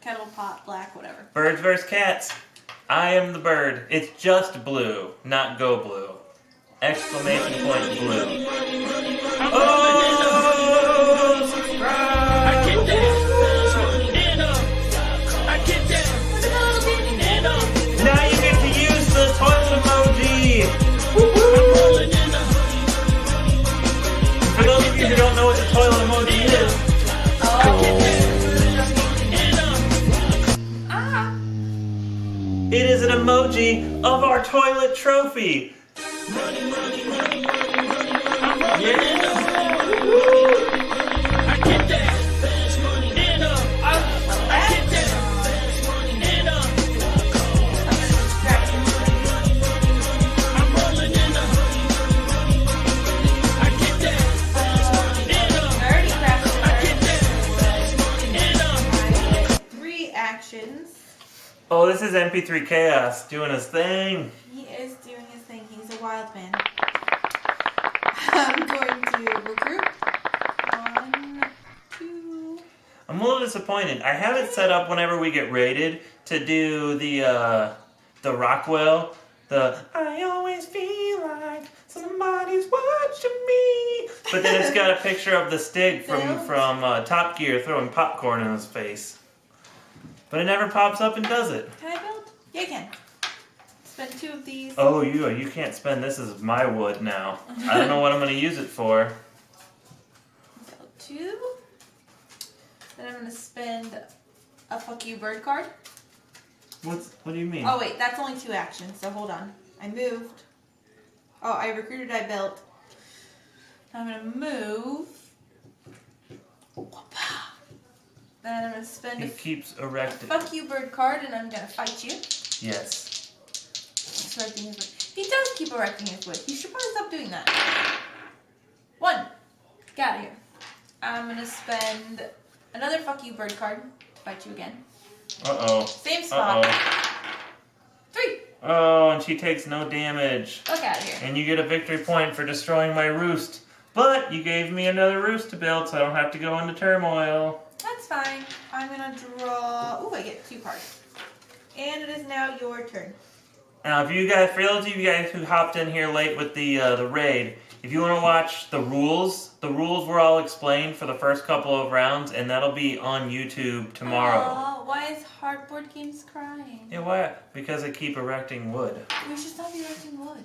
Kettle, pot, black, whatever. Birds versus cats. I am the bird. It's just blue, not go blue. Exclamation point blue. Oh, subscribe! Now you get to use the toilet emoji! For those of you who don't know what the toilet emoji is, it is an emoji of our toilet trophy. Oh, this is MP3 Chaos doing his thing. He is doing his thing. He's a wild man. I'm going to recruit. 1, 2. I'm a little disappointed. I have it set up whenever we get raided to do the Rockwell. I always feel like somebody's watching me. But then it's got a picture of the Stig from Top Gear throwing popcorn in his face. But it never pops up and does it. Can I build? Yeah, I can. Spend 2 of these. Oh, you can't spend this as my wood now. I don't know what I'm going to use it for. Build 2. Then I'm going to spend a fuck you bird card. What do you mean? Oh, wait. That's only 2 actions, so hold on. I moved. Oh, I recruited, I built. I'm going to move. Then I'm going to spend He keeps erecting. fuck you bird card, and I'm going to fight you. Yes. He's erecting his wood. He does keep erecting his wood. He should probably stop doing that. 1. Get out of here. I'm going to spend another fuck you bird card to fight you again. Uh-oh. Same spot. Uh-oh. 3. Oh, and she takes no damage. Look out of here. And you get a victory point for destroying my roost. But you gave me another roost to build, so I don't have to go into turmoil. That's fine. I'm going to draw... Ooh, I get 2 cards. And it is now your turn. Now, if you guys, for those of you guys who hopped in here late with the raid, if you want to watch the rules were all explained for the first couple of rounds, and that'll be on YouTube tomorrow. Oh, why is Hardboard Games crying? Yeah, why? Because I keep erecting wood. We should stop erecting wood.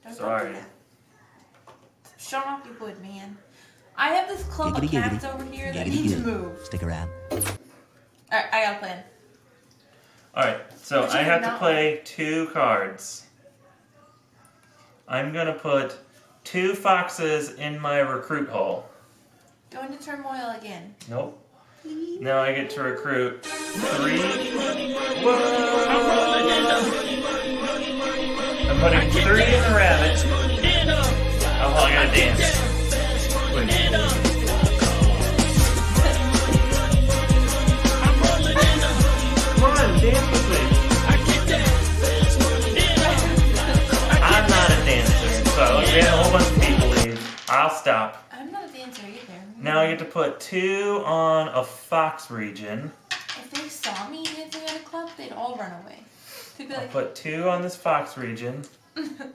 Don't Sorry. do that. Shut off your wood, man. I have this clump of Giggity, cats giggity. over here that Giggity, need to giggity. move. Stick around. Alright, I got a plan. Alright, so But you I have to cannot- play 2 cards. I'm going to put 2 foxes in my recruit hole. Go into turmoil again. Nope. Now I get to recruit 3. Whoa! I'm putting 3 in the rabbit. Oh, well, I gotta dance. Wait. Come on, dance with me. I'm not a dancer, so if we had a whole bunch of people leave, I'll stop. I'm not a dancer either. Now I get to put 2 on a fox region. If they saw me dancing at a club, they'd all run away. They'd be I'll like, put 2 on this fox region. And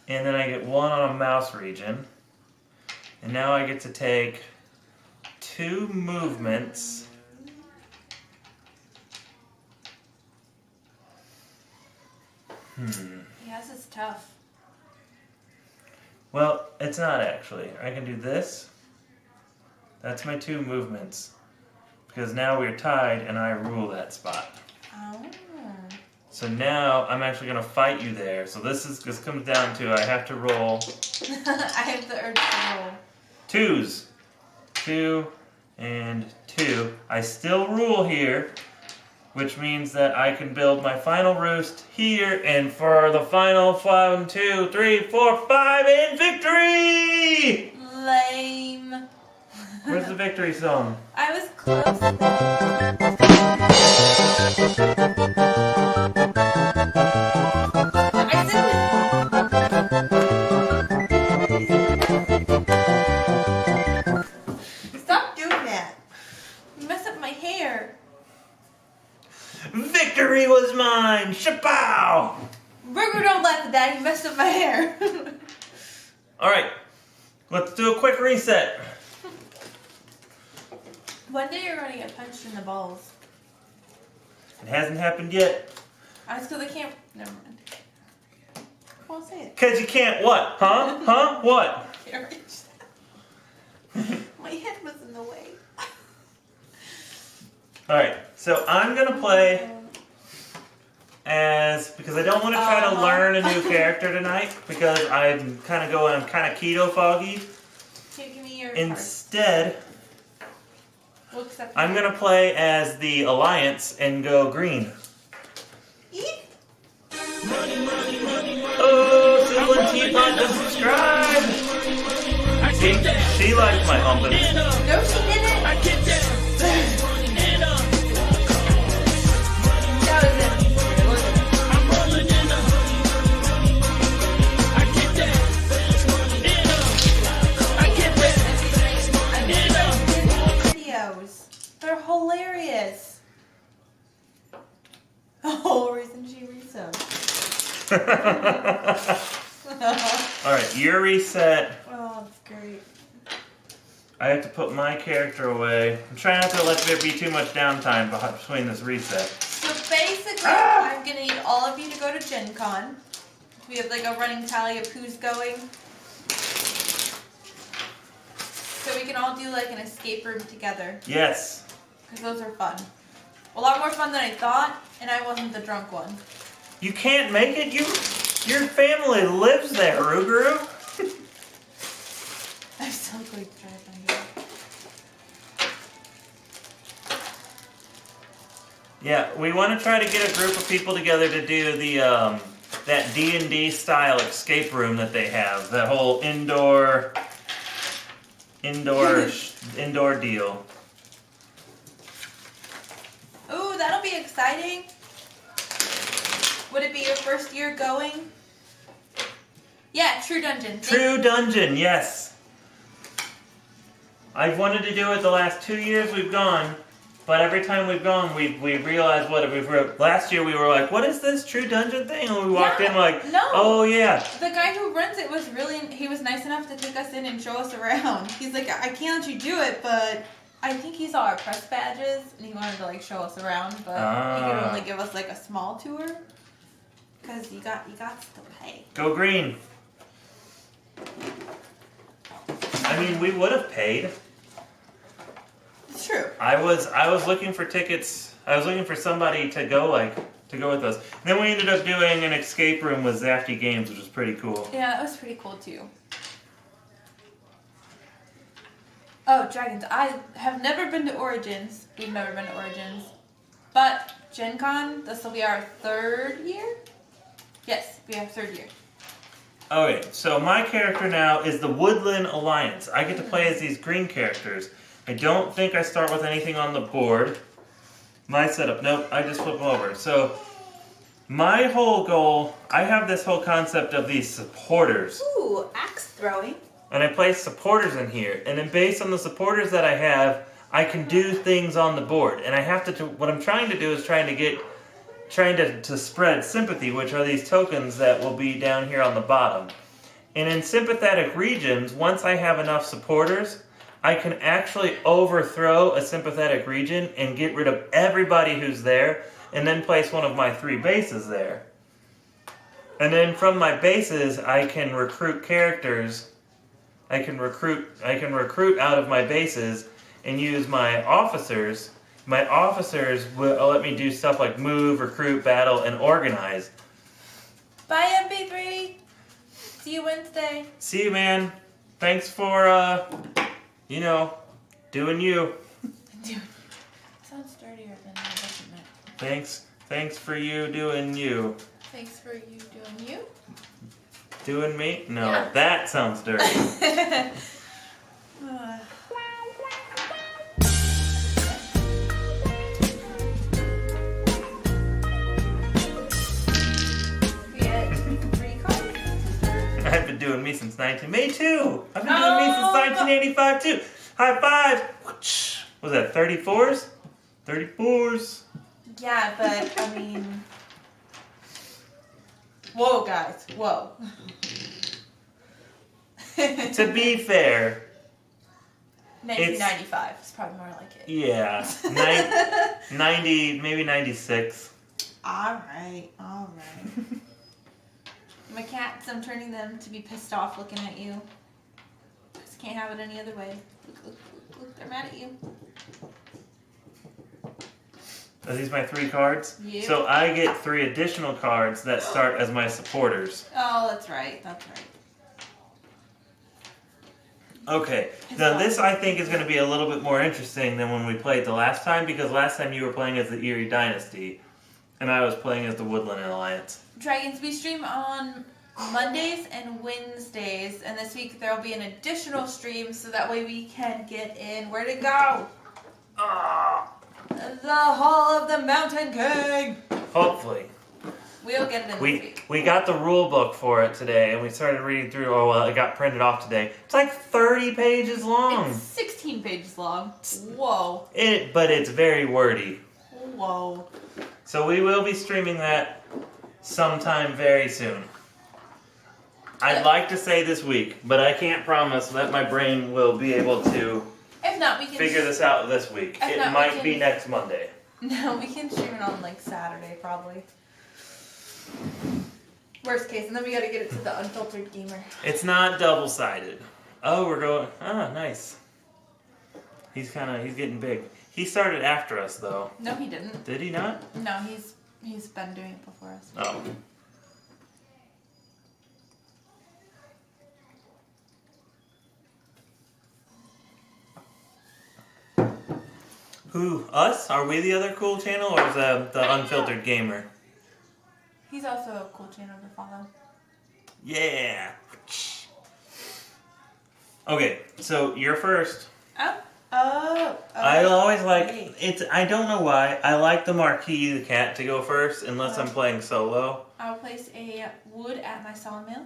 then I get 1 on a mouse region. And now I get to take 2 movements. yeah, this is tough. Well, it's not actually. I can do this. That's my 2 movements. Because now we're tied and I rule that spot. Oh. So now I'm actually going to fight you there. So this comes down to I have to roll I have the urge to roll. 2s. 2 and 2. I still rule here, which means that I can build my final roost here, and for the final 1, 2, 3, 4, 5, and victory! Lame. Where's the victory song? I was close. I said stop doing that. You messed up my hair. Victory was mine! Shapow! Burger, don't laugh at that. You messed up my hair. Alright, let's do a quick reset. One day you're gonna get punched in the balls. It hasn't happened yet. That's because I can't. Never mind. Well, say it. Because you can't what? Huh? Huh? What? Can't reach that. My head was in the way. Alright, so I'm going to play as, because I don't want to try to learn a new character tonight, because I'm kind of keto foggy. Here, give me your card. Instead, We'll accept I'm it. going to play as the Alliance and go green. Eat. Oh, Woodland Teapot to subscribe! She likes my humping. No, she didn't. That was it. Videos. They're hilarious. The whole reason she resubbed. Alright, your reset. Oh, that's great. I have to put my character away. I'm trying not to let there be too much downtime between this reset. So basically, I'm gonna need all of you to go to Gen Con. We have like a running tally of who's going. So we can all do like an escape room together. Yes. Because those are fun. A lot more fun than I thought, and I wasn't the drunk one. You can't make it? Your family lives there, Ruguru. I'm so going to try to find it. Yeah, we want to try to get a group of people together to do the that D&D style escape room that they have. That whole indoor deal. Ooh, that'll be exciting. Would it be your first year going? Yeah, True Dungeon. True Dungeon, yes. I've wanted to do it the last 2 years we've gone, but every time we've gone, we realized last year we were like, what is this True Dungeon thing? And we walked in like, no. oh yeah. The guy who runs it he was nice enough to take us in and show us around. He's like, I can't let you do it, but I think he saw our press badges and he wanted to like show us around, but he could only give us like a small tour. Because you got to pay. Go green. I mean, we would have paid. It's true. I was looking for tickets. I was looking for somebody to go with us. And then we ended up doing an escape room with Zafty Games, which was pretty cool. Yeah, that was pretty cool too. Oh, Dragons. I have never been to Origins. We've never been to Origins. But Gen Con, this will be our 3rd year? Yes, we have 3rd year. Okay, so my character now is the Woodland Alliance. I get to play as these green characters. I don't think I start with anything on the board. My setup, nope, I just flip them over. So, my whole goal, I have this whole concept of these supporters. Ooh, axe throwing. and I place supporters in here, and then based on the supporters that I have, I can do things on the board. And I have to what I'm trying to do is trying to spread sympathy, which are these tokens that will be down here on the bottom. And in sympathetic regions, once I have enough supporters, I can actually overthrow a sympathetic region and get rid of everybody who's there, and then place one of my 3 bases there. And then from my bases, I can recruit characters. I can recruit out of my bases and use my officers. My officers will let me do stuff like move, recruit, battle, and organize. Bye, MP3. See you Wednesday. See you, man. Thanks for, doing you. Dude, sounds dirtier than I recommend. Thanks for you doing you. Thanks for you doing you. Doing me? No, Yeah. That sounds dirty. We had 3 cards. I've been doing me since Me too! I've been doing me since 1985 too! High five! Was that 34s? 34s. Yeah, but I mean, whoa, guys, whoa. To be fair, 1995 is probably more like it. yeah, 90, maybe 96. All right. My cats, I'm turning them to be pissed off looking at you. Just can't have it any other way. Look, they're mad at you. Are these my 3 cards? Yep. So I get 3 additional cards that start as my supporters. Oh, that's right. Okay, now this I think is going to be a little bit more interesting than when we played the last time, because last time you were playing as the Erie Dynasty, and I was playing as the Woodland Alliance. Dragons, we stream on Mondays and Wednesdays, and this week there will be an additional stream so that way we can get in. Where'd it go? The Hall of the Mountain King! Hopefully. We'll get it in this week. We got the rule book for it today, and we started reading through. Oh, well, it got printed off today. It's like 30 pages long. It's 16 pages long. Whoa. But it's very wordy. Whoa. So we will be streaming that sometime very soon. I'd like to say this week, but I can't promise that my brain will be able to If not, we can figure this out this week. If It not, we might can- be next Monday. No, we can stream it on like Saturday probably. Worst case, and then we gotta get it to the unfiltered gamer. It's not double-sided. Oh, we're going. Ah, nice. He's getting big. He started after us, though. No, he didn't. Did he not? No, he's been doing it before us. Oh. Who? Us? Are we the other cool channel, or is that the Unfiltered Gamer? He's also a cool channel to follow. Yeah. Okay, so you're first. Oh. I always like Wait. it's. I don't know why. I like the Marquis the cat to go first, unless I'm playing solo. I'll place a wood at my sawmill.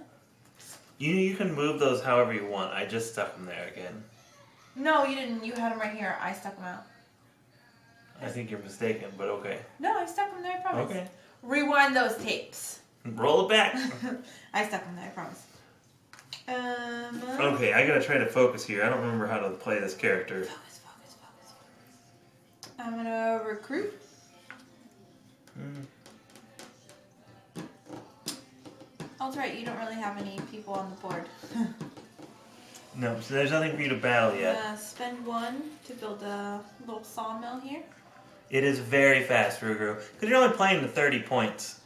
You can move those however you want. I just stuck them there again. No, you didn't. You had them right here. I stuck them out. I think you're mistaken, but okay. No, I stuck them there. I promise. Okay. Rewind those tapes. Roll it back. I stuck them there. I promise. Okay, I gotta try to focus here. I don't remember how to play this character. Focus. I'm gonna recruit. Oh, that's right. You don't really have any people on the board. No, so there's nothing for you to battle yet. Spend 1 to build a little sawmill here. It is very fast, Rugru, because you're only playing to 30 points.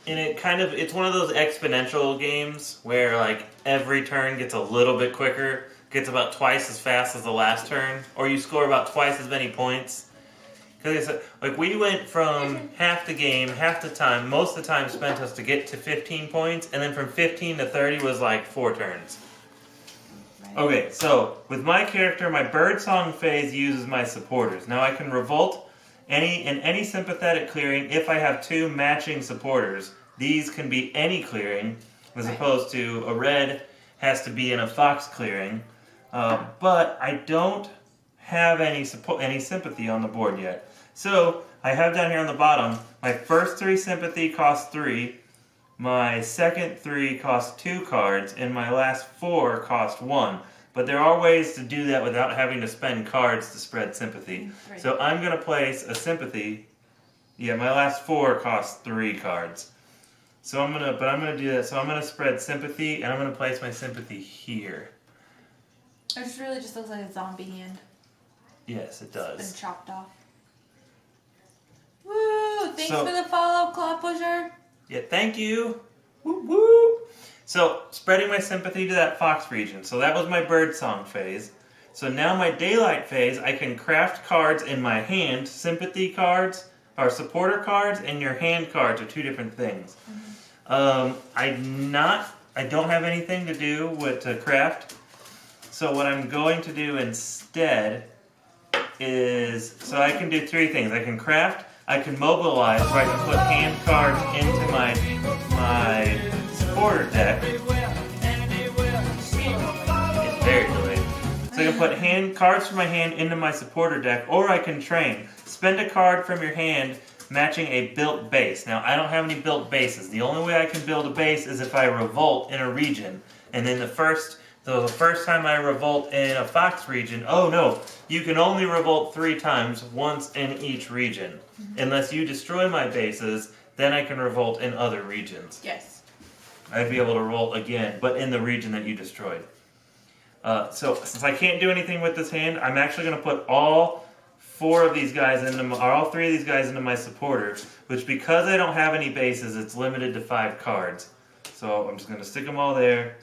And it's one of those exponential games where like every turn gets a little bit quicker, gets about twice as fast as the last turn, or you score about twice as many points. Because like we went from half the game, half the time, most of the time spent us to get to 15 points, and then from 15 to 30 was like 4 turns. Right. Okay, so with my character, my birdsong phase uses my supporters. Now I can revolt in any sympathetic clearing if I have 2 matching supporters. These can be any clearing, as opposed to a red has to be in a fox clearing. But I don't have any sympathy on the board yet. So I have down here on the bottom, my first 3 sympathy cost 3, my second 3 cost 2 cards, and my last 4 cost 1. But there are ways to do that without having to spend cards to spread sympathy. Right. So I'm going to place a sympathy. Yeah, my last 4 cost 3 cards. So I'm gonna do that. So I'm gonna spread sympathy, and I'm gonna place my sympathy here. It really just looks like a zombie hand. Yes, it It's does. been chopped off. Woo! Thanks So- for the follow, Claw Pusher. Yeah, thank you. Woo woo. So spreading my sympathy to that fox region. So that was my birdsong phase. So now my daylight phase, I can craft cards in my hand. Sympathy cards are supporter cards, and your hand cards are 2 different things. I don't have anything to do with craft. So what I'm going to do instead is, so I can do 3 things. I can craft, I can mobilize, so I can put hand cards into my supporter deck. It's very delayed. So I can put cards from my hand into my supporter deck, or I can train. Spend a card from your hand matching a built base. Now, I don't have any built bases. The only way I can build a base is if I revolt in a region. And then the first time I revolt in a fox region, oh no, you can only revolt 3 times, once in each region. Unless you destroy my bases, then I can revolt in other regions. Yes. I'd be able to revolt again, but in the region that you destroyed. So since I can't do anything with this hand, I'm actually going to put all 3 of these guys into my supporter, which, because I don't have any bases, it's limited to 5 cards. So I'm just going to stick them all there.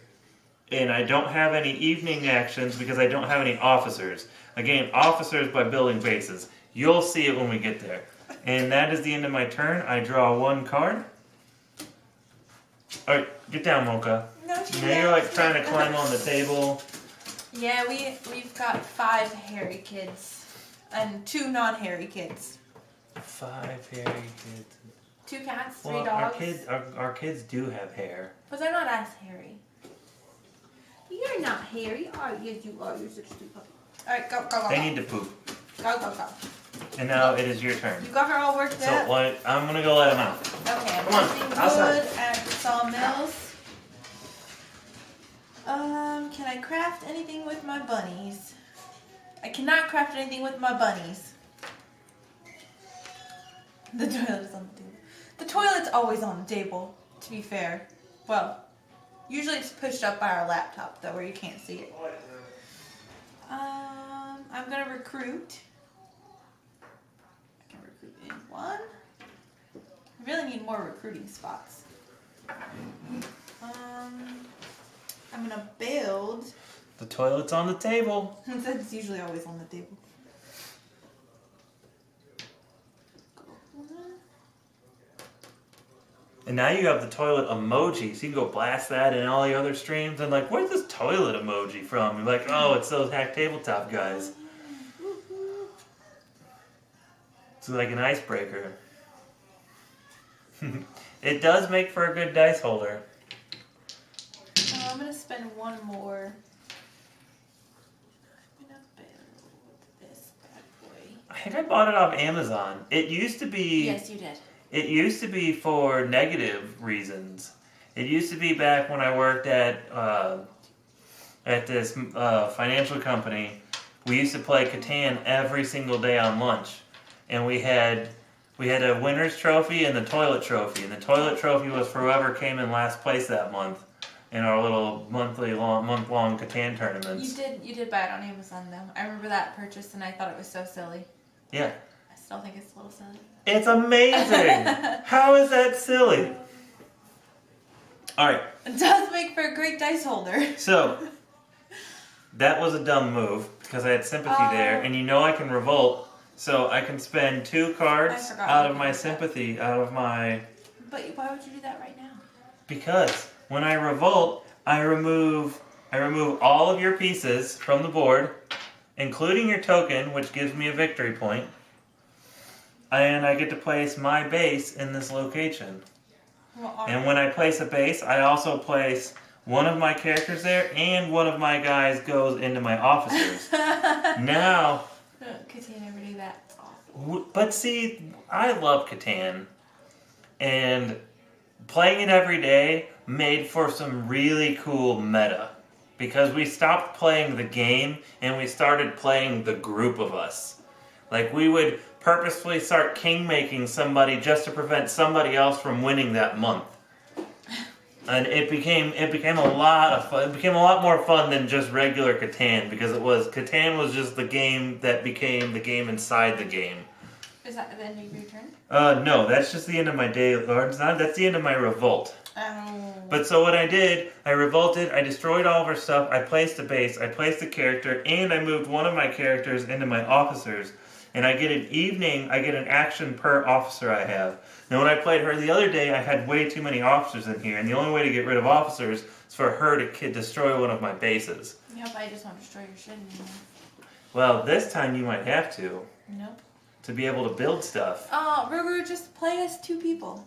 And I don't have any evening actions because I don't have any officers. Again, officers by building bases. You'll see it when we get there. And that is the end of my turn. I draw 1 card. Alright, get down, Mocha. No, Now you're like trying to climb on the table. Yeah, we've got 5 hairy kids and 2 non-hairy kids. 5 hairy kids. 2 cats, 3 Well, dogs. our kids do have hair. But they're not as hairy. You're not hairy, are you? Yes, you are. You're such a stupid puppy. All right, go. They need to poop. Go. And now it is your turn. You got her all worked So up. I'm gonna go let them out. Okay, I'm Come on, using outside. wood at the sawmills. Can I craft anything with my bunnies? I cannot craft anything with my bunnies. The toilet's on the table. The toilet's always on the table, to be fair. Well, usually it's pushed up by our laptop, though, where you can't see it. I'm gonna recruit. I can recruit in 1. I really need more recruiting spots. I'm gonna build. The toilet's on the table. That's usually always on the table. And now you have the toilet emoji, so you can go blast that in all the other streams. And like, where's this toilet emoji from? You're like, oh, it's those Hack Tabletop guys. It's like an icebreaker. It does make for a good dice holder. I'm gonna spend 1 more. I'm gonna build this bad boy. I think I bought it off Amazon. It used to be. Yes, you did. It used to be for negative reasons. It used to be back when I worked at this financial company. We used to play Catan every single day on lunch, and we had a winner's trophy and the toilet trophy. And the toilet trophy was for whoever came in last place that month in our little month-long Catan tournaments. You did buy it on Amazon though. I remember that purchase and I thought it was so silly. Yeah. I still think it's a little silly. It's amazing! How is that silly? Alright. It does make for a great dice holder. So, that was a dumb move because I had sympathy there, and you know I can revolt, so I can spend 2 cards out of my sympathy, out of my... But why would you do that right now? Because when I revolt, I remove all of your pieces from the board, including your token, which gives me a victory point, and I get to place my base in this location. Well, And when I place a base, I also place one of my characters there, and one of my guys goes into my officers. Now, Catan never do that. It's awesome. but see, I love Catan, and playing it every day made for some really cool meta. Because we stopped playing the game, and we started playing the group of us. Like, we would purposefully start king-making somebody just to prevent somebody else from winning that month. And it became a lot of fun. It became a lot more fun than just regular Catan, because Catan was just the game that became the game inside the game. Is that the end of your turn? No, that's just the end of my day. Or it's not. That's the end of my revolt. Oh. But so what I did, I revolted, I destroyed all of our stuff, I placed a base, I placed a character, and I moved one of my characters into my officers. And I get an action per officer I have. Now when I played her the other day, I had way too many officers in here, and the only way to get rid of officers is for her to destroy one of my bases. Yep, I just want to destroy your shit anymore. Well, this time you might have to. Nope. To be able to build stuff. Oh, Ruger, just play as 2 people.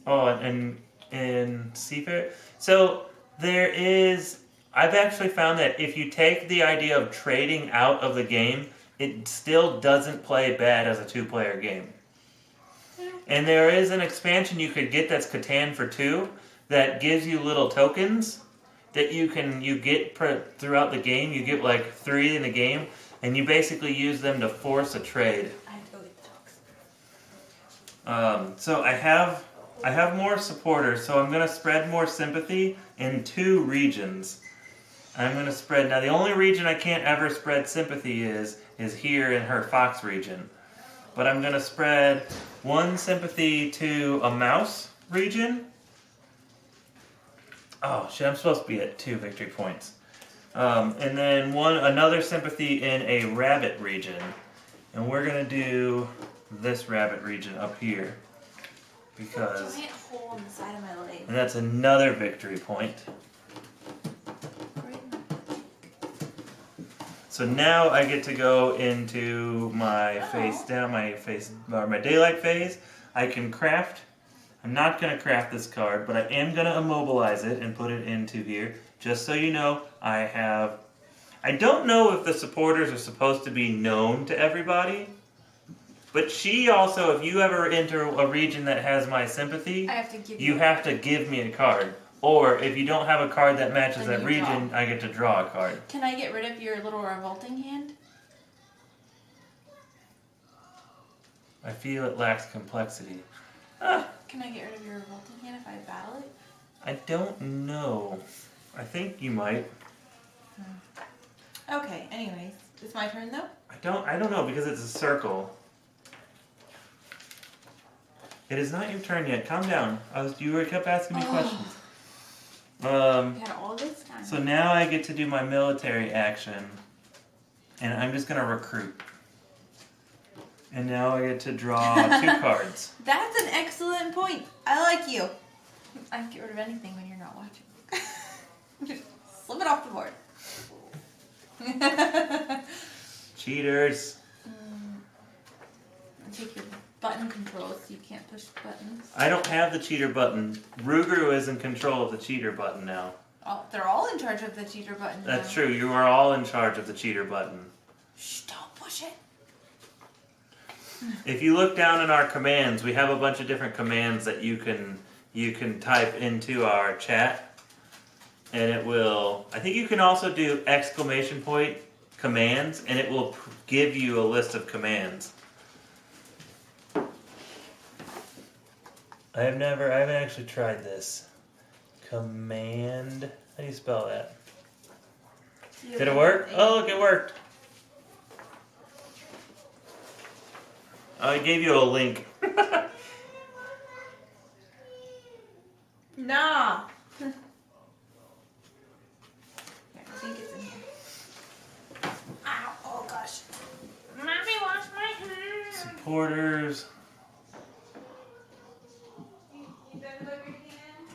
Oh, and Seafair. So I've actually found that if you take the idea of trading out of the game, it still doesn't play bad as a 2-player game. And there is an expansion you could get that's Catan for 2 that gives you little tokens that you get throughout the game. You get like 3 in the game, and you basically use them to force a trade. I have to go get the talks. So I have more supporters, so I'm going to spread more sympathy in 2 regions. I'm going to spread... Now, the only region I can't ever spread sympathy is here in her Fox region. But I'm going to spread 1 sympathy to a mouse region. Oh, shit, I'm supposed to be at 2 victory points. And then another sympathy in a rabbit region. And we're going to do this rabbit region up here. Because... Giant hole in the side of my leg. And that's another victory point. So now I get to go into my my daylight phase. I can craft. I'm not going to craft this card, but I am going to immobilize it and put it into here. Just so you know, I don't know if the supporters are supposed to be known to everybody. But she also, if you ever enter a region that has my sympathy, you have to give me a card. Or if you don't have a card that matches that region, I get to draw a card. Can I get rid of your little revolting hand? I feel it lacks complexity. Can I get rid of your revolting hand if I battle it? I don't know. I think you might. Okay, anyways. It's my turn though? I don't know because it's a circle. It is not your turn yet. Calm down. You kept asking me questions. We had all this time. So now I get to do my military action. And I'm just going to recruit. And now I get to draw 2 cards. That's an excellent point. I like you. I can get rid of anything when you're not watching. Just slip it off the board. Cheaters. Take your button controls so you can't push buttons. I don't have the cheater button. Ruguru is in control of the cheater button now. Oh, they're all in charge of the cheater button. That's true. You are all in charge of the cheater button. Shh, don't push it. If you look down in our commands, we have a bunch of different commands that you can type into our chat. And it will... I think you can also do exclamation point commands, and it will give you a list of commands. I haven't actually tried this. Command. How do you spell that? Did it work? Oh, look, it worked. Oh, I gave you a link. Nah. Yeah, I think it's in here. Ow, oh gosh. Mommy, wash my hands. Supporters. You better look your hand.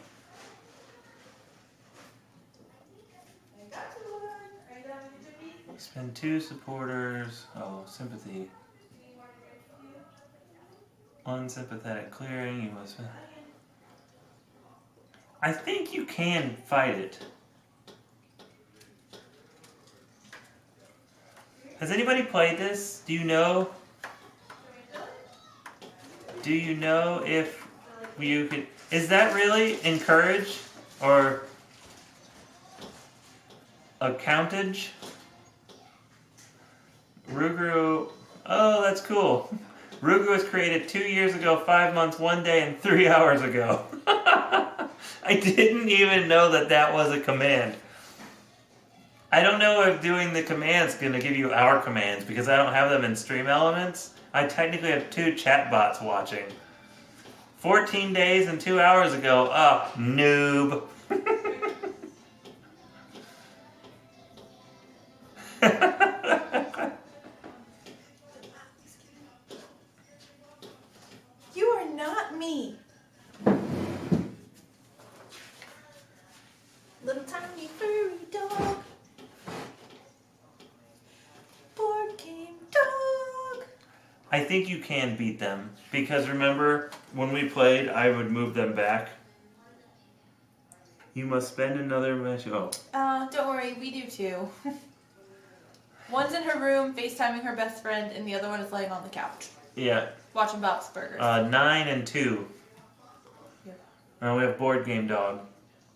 I got to one. Are you done with your duty? Spend 2 supporters. Oh, sympathy. Unsympathetic clearing. You must. I think you can fight it. Has anybody played this? Do you know? Do you know if you could... Is that really encourage or a countage? Rugu... Oh, that's cool. Rugu was created 2 years ago, 5 months, 1 day, and 3 hours ago. I didn't even know that that was a command. I don't know if doing the commands is going to give you our commands because I don't have them in Stream Elements. I technically have 2 chat bots watching. 14 days and 2 hours ago. Ah, noob. You are not me. Little tiny furry dog. Board game dog. I think you can beat them because remember when we played, I would move them back. You must spend another match. Oh. Don't worry, we do too. One's in her room, FaceTiming her best friend, and the other one is laying on the couch. Yeah. Watching Bob's Burgers. 9 and 2. Yep. We have Board Game Dog.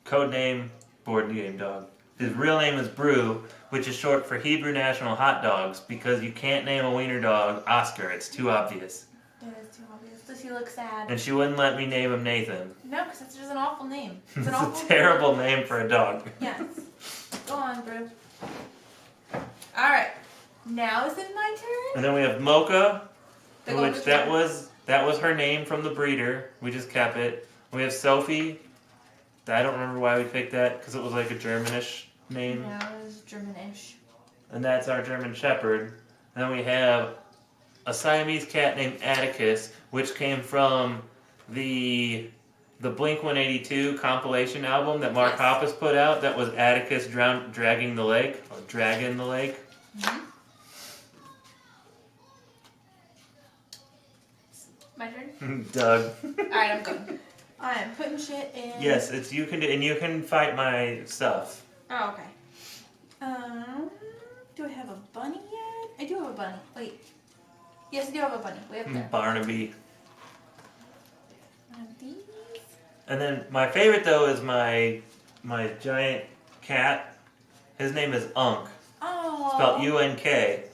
Code name, Board Game Dog. His real name is Brew, which is short for Hebrew National Hot Dogs, because you can't name a wiener dog Oscar. It's too obvious. It is too obvious. Does he look sad? And she wouldn't let me name him Nathan. No, because it's just an awful name. It's an awful a terrible name for a dog. Yes. Go on, Brew. Alright. Now is it my turn? And then we have Mocha, The which golden that was her name from the breeder. We just kept it. We have Sophie. I don't remember why we picked that, because it was like a Germanish name. No, it was Germanish. And that's our German Shepherd. And then we have a Siamese cat named Atticus, which came from the Blink-182 compilation album that Mark Yes. Hoppus put out. That was Atticus dragging the lake, or dragging the lake. Mm-hmm. My turn? Doug. Alright, I'm going. I am putting shit in. Yes, it's you can do, and you can fight my stuff. Oh, okay. Do I have a bunny yet? I do have a bunny. Wait. Yes, I do have a bunny. Way up there. Barnaby. One of these. And then my favorite though is my giant cat. His name is Unk. Oh. Spelled U-N-K.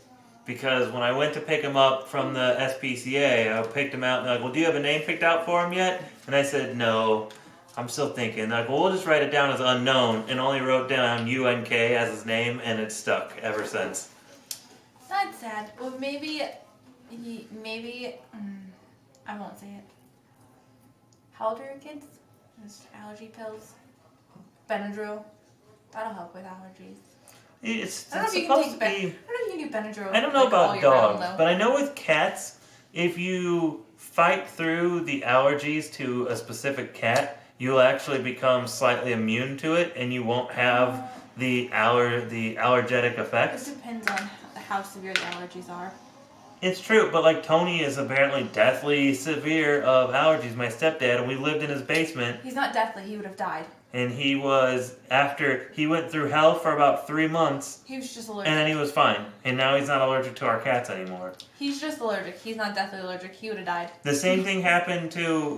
Because when I went to pick him up from the SPCA, I picked him out and they're like, well, do you have a name picked out for him yet? And I said, no. I'm still thinking. They're like, well, we'll just write it down as unknown, and only wrote down U-N-K as his name, and it's stuck ever since. That's sad. Well, maybe, I won't say it. How old are your kids? Just allergy pills? Benadryl? That'll help with allergies. It's I don't know if you supposed can to take be... I don't know if you can do Benadryl. I don't know like, all about year round, dogs, though. but I know with cats, if you fight through the allergies to a specific cat, you'll actually become slightly immune to it, and you won't have the allergetic effects. It depends on how severe the allergies are. It's true, but like Tony is apparently deathly severe of allergies. My stepdad, and we lived in his basement, He's not deathly. He would have died. and he went through hell for about 3 months, He was just allergic. and then he was fine. And now he's not allergic to our cats anymore. He's just allergic. He's not deathly allergic. He would have died. The same thing happened to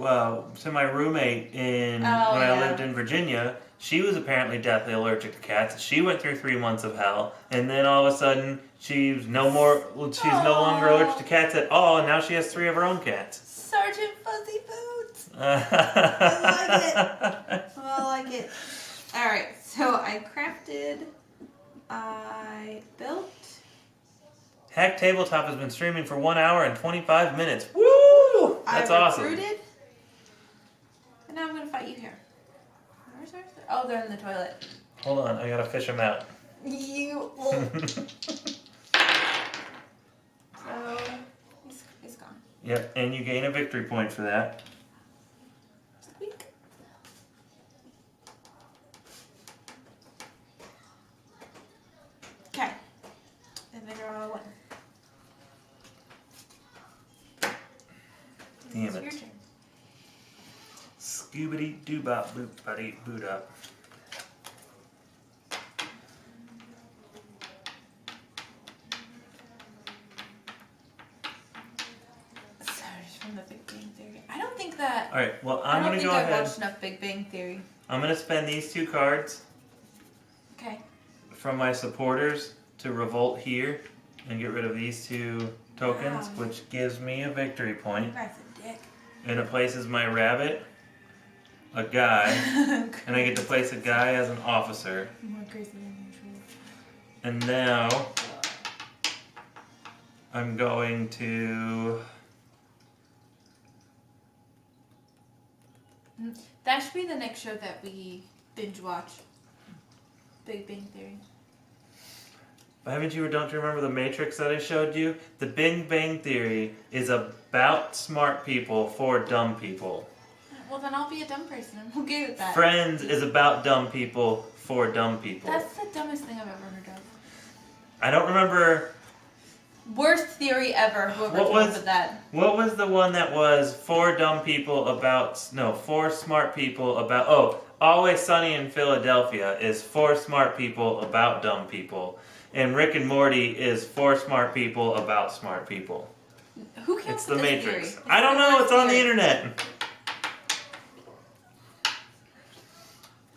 my roommate when I lived in Virginia. She was apparently deathly allergic to cats. She went through 3 months of hell, and then all of a sudden she's no longer allergic to cats at all, and now she has 3 of her own cats. Sergeant Fuzzy Boots. I like it. Alright, so I built. Hack Tabletop has been streaming for 1 hour and 25 minutes. Woo! That's awesome. I recruited. And now I'm going to fight you here. Where's ours? Oh, they're in the toilet. Hold on, I gotta fish them out. You. So, he's gone. Yep, and you gain a victory point for that. Squeak. Okay. And then draw one. Damn It's it. your turn. Goobity doobop boop buddy boot up. Sorry, from the Big Bang Theory. I don't think that. Alright, well, I I'm don't going to think go I've ahead. watched enough Big Bang Theory. I'm going to spend these 2 cards Okay. from my supporters to revolt here and get rid of these 2 tokens, Wow. which gives me a victory You point. guys a dick. And it places my rabbit, a guy, and I get to place a guy as an officer. More crazy than usual. And now I'm going to. That should be the next show that we binge watch. Big Bang Theory. Haven't you or don't you remember the Matrix that I showed you? The Big Bang Theory is about smart people for dumb people. Well, then I'll be a dumb person. I'm okay with that. Friends is about dumb people for dumb people. That's the dumbest thing I've ever heard of. I don't remember. Worst theory ever. Whoever What came was- up with that. What was the one that was for dumb people about. No, for smart people about. Oh, Always Sunny in Philadelphia is for smart people about dumb people. And Rick and Morty is for smart people about smart people. Who came It's up the with this Matrix. theory? I don't the know. worst It's on the theory. internet.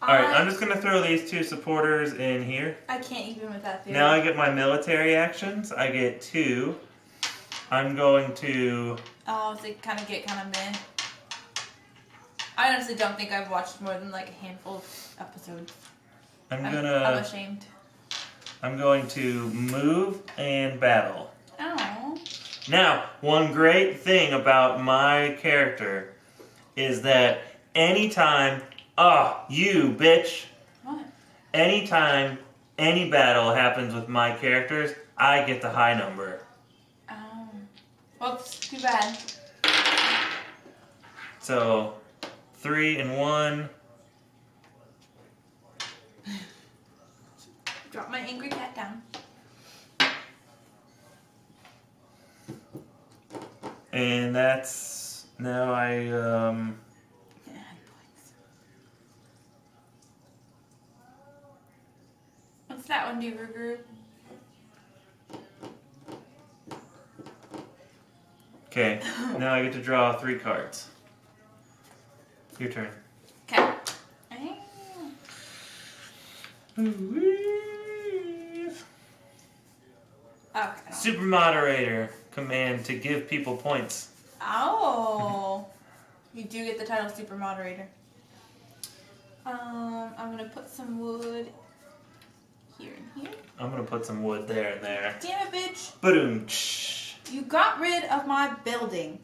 Alright, I'm just going to throw these 2 supporters in here. I can't even with that theory. Now I get my military actions. I get 2. I'm going to. Oh, so they kind of get kind of meh. I honestly don't think I've watched more than like a handful of episodes. I'm ashamed. I'm going to move and battle. Oh. Now, one great thing about my character is that anytime, you bitch, What? anytime any battle happens with my characters, I get the high number. Oh. Well, it's too bad. So, 3 and 1. Drop my angry cat down. And that's, now What's that one do, Ruger? okay, now I get to draw 3 cards. Your turn. Okay. Okay. Super moderator command to give people points. Oh. You do get the title Super Moderator. I'm gonna put some wood here and here. I'm gonna put some wood there and there. Damn it, bitch! Boom. You got rid of my building.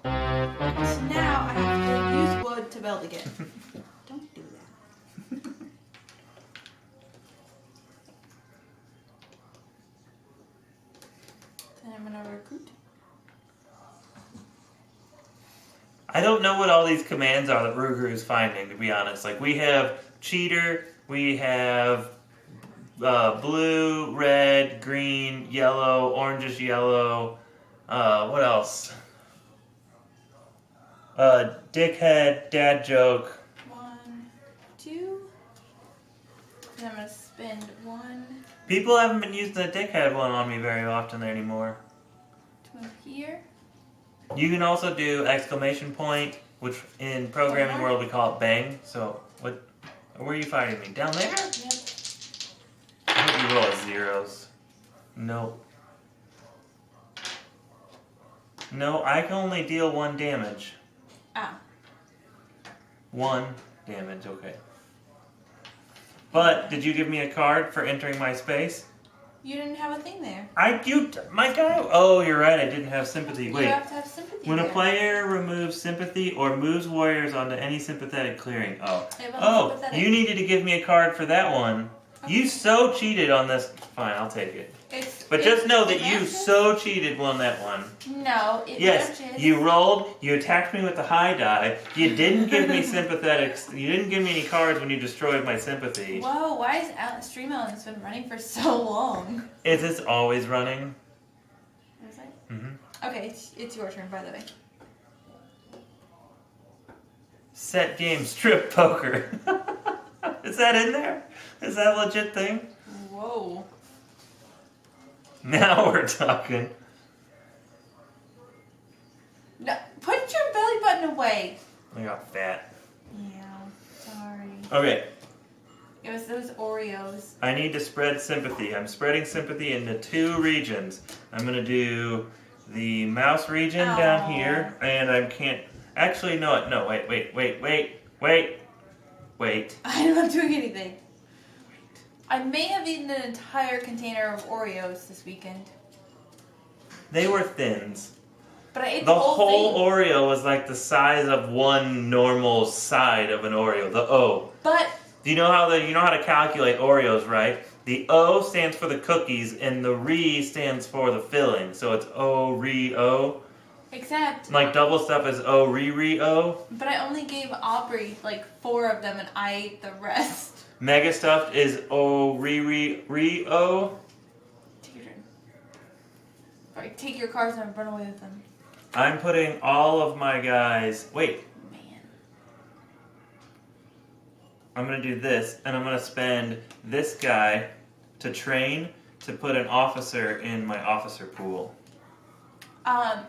So now I have to use wood to build again. Don't do that. Then I'm gonna recruit. I don't know what all these commands are that Ruger is finding, to be honest. Like, we have cheater, we have blue, red, green, yellow, orangish yellow. What else? Dickhead, dad joke. 1, 2. Then I'm gonna spend 1 People haven't been using the dickhead one on me very often anymore. to move here. You can also do exclamation point, which in programming world we call it bang. So, what? Where are you fighting me? Down there? Yep. I hope you roll as zeros. Nope. No, I can only deal 1 damage. Ah. 1 damage, okay. But, did you give me a card for entering my space? You didn't have a thing there. My guy. Oh, you're right. I didn't have sympathy. You Wait. have to have sympathy When a there. player removes sympathy or moves warriors onto any sympathetic clearing. Oh. It wasn't Oh, sympathetic. you needed to give me a card for that one. You so cheated on this. Fine, I'll take it. But just know that you so cheated on that one. No, it Yes, matches. you rolled, you attacked me with the high die, you didn't give me sympathetics, you didn't give me any cards when you destroyed my sympathy. Whoa, why is Stream Elements been running for so long? Is this always running? Is it? Mm-hmm. Okay, it's your turn, by the way. Set game strip poker. Is that in there? Is that a legit thing? Whoa. Now we're talking. No, put your belly button away. I got fat. Yeah, sorry. Okay, It was those Oreos. I need to spread sympathy. I'm spreading sympathy into 2 regions. I'm gonna do the mouse region down here, and I can't. Actually, no, wait. I'm not doing anything. I may have eaten an entire container of Oreos this weekend. They were thins. But I ate The the whole thing. Oreo was like the size of one normal side of an Oreo. The O. But Do you know how to calculate Oreos, right? The O stands for the cookies, and the re stands for the filling. So it's O-re-O. except, Like double stuff is O-re-re-O. but I only gave Aubrey like 4 of them, and I ate the rest. Mega stuffed is O-re-re-re-O. Take your turn. Alright, take your cards and run away with them. I'm putting all of my guys. Wait, Man. I'm gonna do this, and I'm gonna spend this guy to train to put an officer in my officer pool.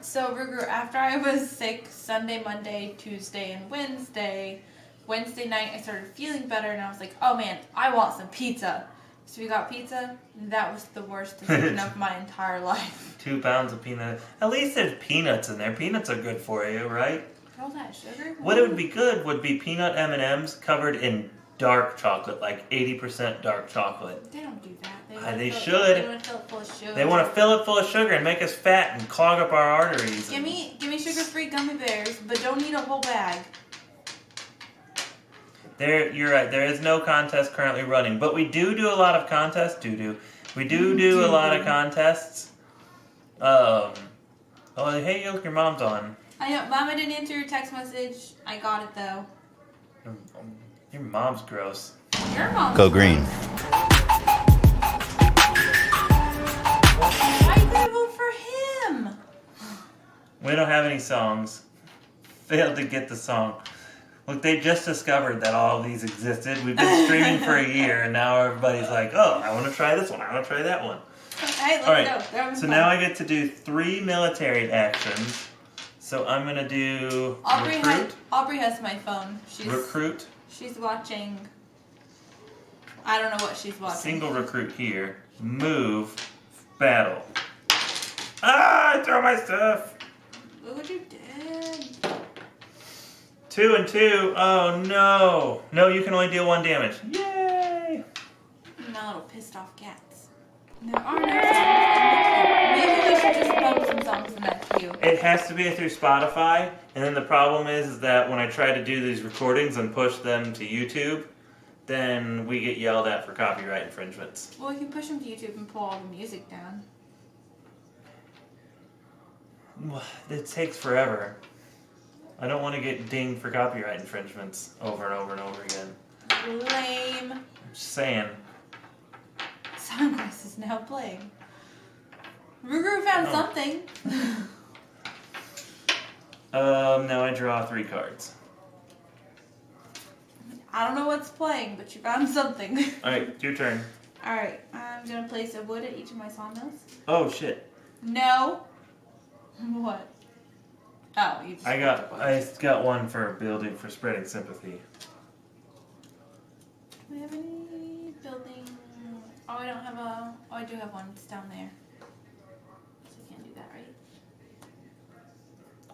So Ruger, after I was sick Sunday, Monday, Tuesday, and Wednesday night I started feeling better, and I was like, oh man, I want some pizza. So we got pizza, and that was the worst decision of my entire life. 2 pounds of peanut. At least there's peanuts in there. Peanuts are good for you, right? All that sugar? What would be good would be peanut M&Ms covered in dark chocolate, like 80% dark chocolate. They don't do that. They should. They want to fill it full of sugar. They want to fill it full of sugar and make us fat and clog up our arteries. Give me sugar-free gummy bears, but don't eat a whole bag. You're right. There is no contest currently running, but we do a lot of contests. We do a lot of contests. Oh, hey, look, your mom's on. I know, Mom, I didn't answer your text message. I got it though. Your mom's gross. Your mom. Go green. Why you gotta vote for him? We don't have any songs. Failed to get the song. Look, they just discovered that all of these existed. We've been streaming for a year, and now everybody's like, oh, I want to try this one. I want to try that one. Hey, let's All right, go. They're having so fun. now I get to do 3 military actions. So I'm going to do Aubrey has my phone. recruit, She's watching. I don't know what she's watching. single recruit here, move, battle. Ah, I throw my stuff. Look what you did. 2 and 2. Oh no. No, you can only deal 1 damage. Yay. My little pissed off cats. There are no songs. Maybe we should just bump some songs in that queue. It has to be through Spotify, and then the problem is that when I try to do these recordings and push them to YouTube, then we get yelled at for copyright infringements. Well, we can push them to YouTube and pull all the music down. It takes forever. I don't want to get dinged for copyright infringements over and over and over again. Lame. I'm just saying. Songquest is now playing. Ruger found something. Now I draw 3 cards. I don't know what's playing, but you found something. Alright, your turn. Alright, I'm gonna place a wood at each of my sawmills. Oh shit. No. What? Oh, you just I got one for building, for spreading sympathy. Do we have any building? Oh, I don't have a. Oh, I do have one. It's down there. So I can't do that, right?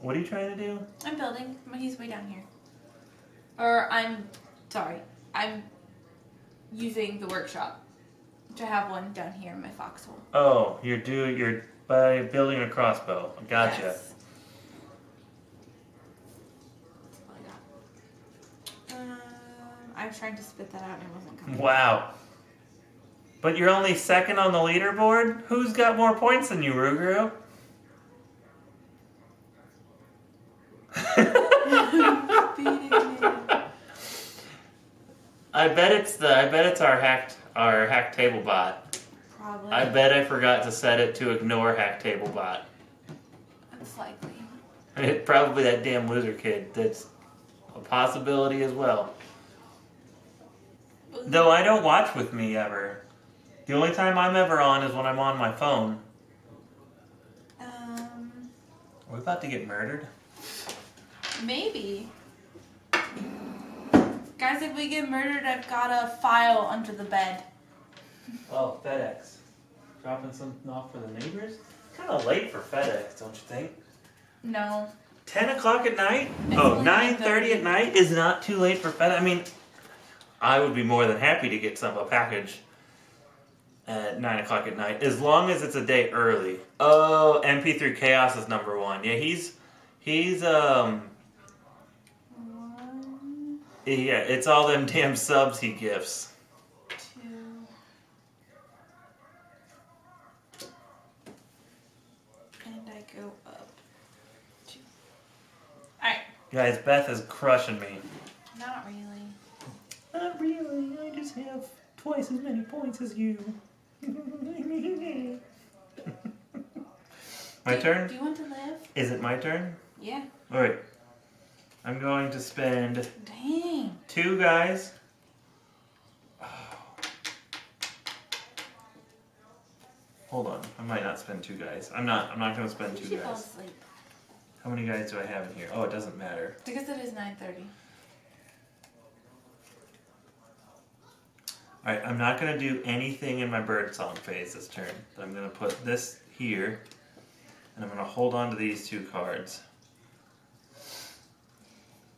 What are you trying to do? I'm building. He's way down here. Or I'm using the workshop to have one down here in my foxhole. Oh, you're by building a crossbow. Gotcha. Yes. That's all I got. I was trying to spit that out and it wasn't coming. Wow. But you're only 2nd on the leaderboard? Who's got more points than you, Ruguru? I bet it's our hack table bot. Probably. I bet I forgot to set it to ignore hack table bot. That's likely. Probably that damn loser kid that's a possibility as well. Though I don't watch with me ever. The only time I'm ever on is when I'm on my phone. Are we about to get murdered? Maybe. Guys, if we get murdered, I've got a file under the bed. Oh, FedEx. Dropping something off for the neighbors? Kind of late for FedEx, don't you think? No. 10 o'clock at night? It's Oh, only 9:30 9:30 at night is not too late for FedEx. I mean, I would be more than happy to get a package at 9 o'clock at night, as long as it's a day early. Oh, MP3 Chaos is number one. Yeah, he's yeah, it's all them damn subs he gifts. 2. And I go up 2. Alright. Guys, Beth is crushing me. Not really. Not really, I just have twice as many points as you. My turn? Do you want to live? Is it my turn? Yeah. Alright. I'm going to spend Dang. 2 guys. Hold on. I might not spend 2 guys. I'm not going to spend 2 You should fall guys. asleep. How many guys do I have in here? Oh, it doesn't matter. Because it is 9:30. Alright, I'm not going to do anything in my birdsong phase this turn. I'm going to put this here, and I'm going to hold on to these 2 cards.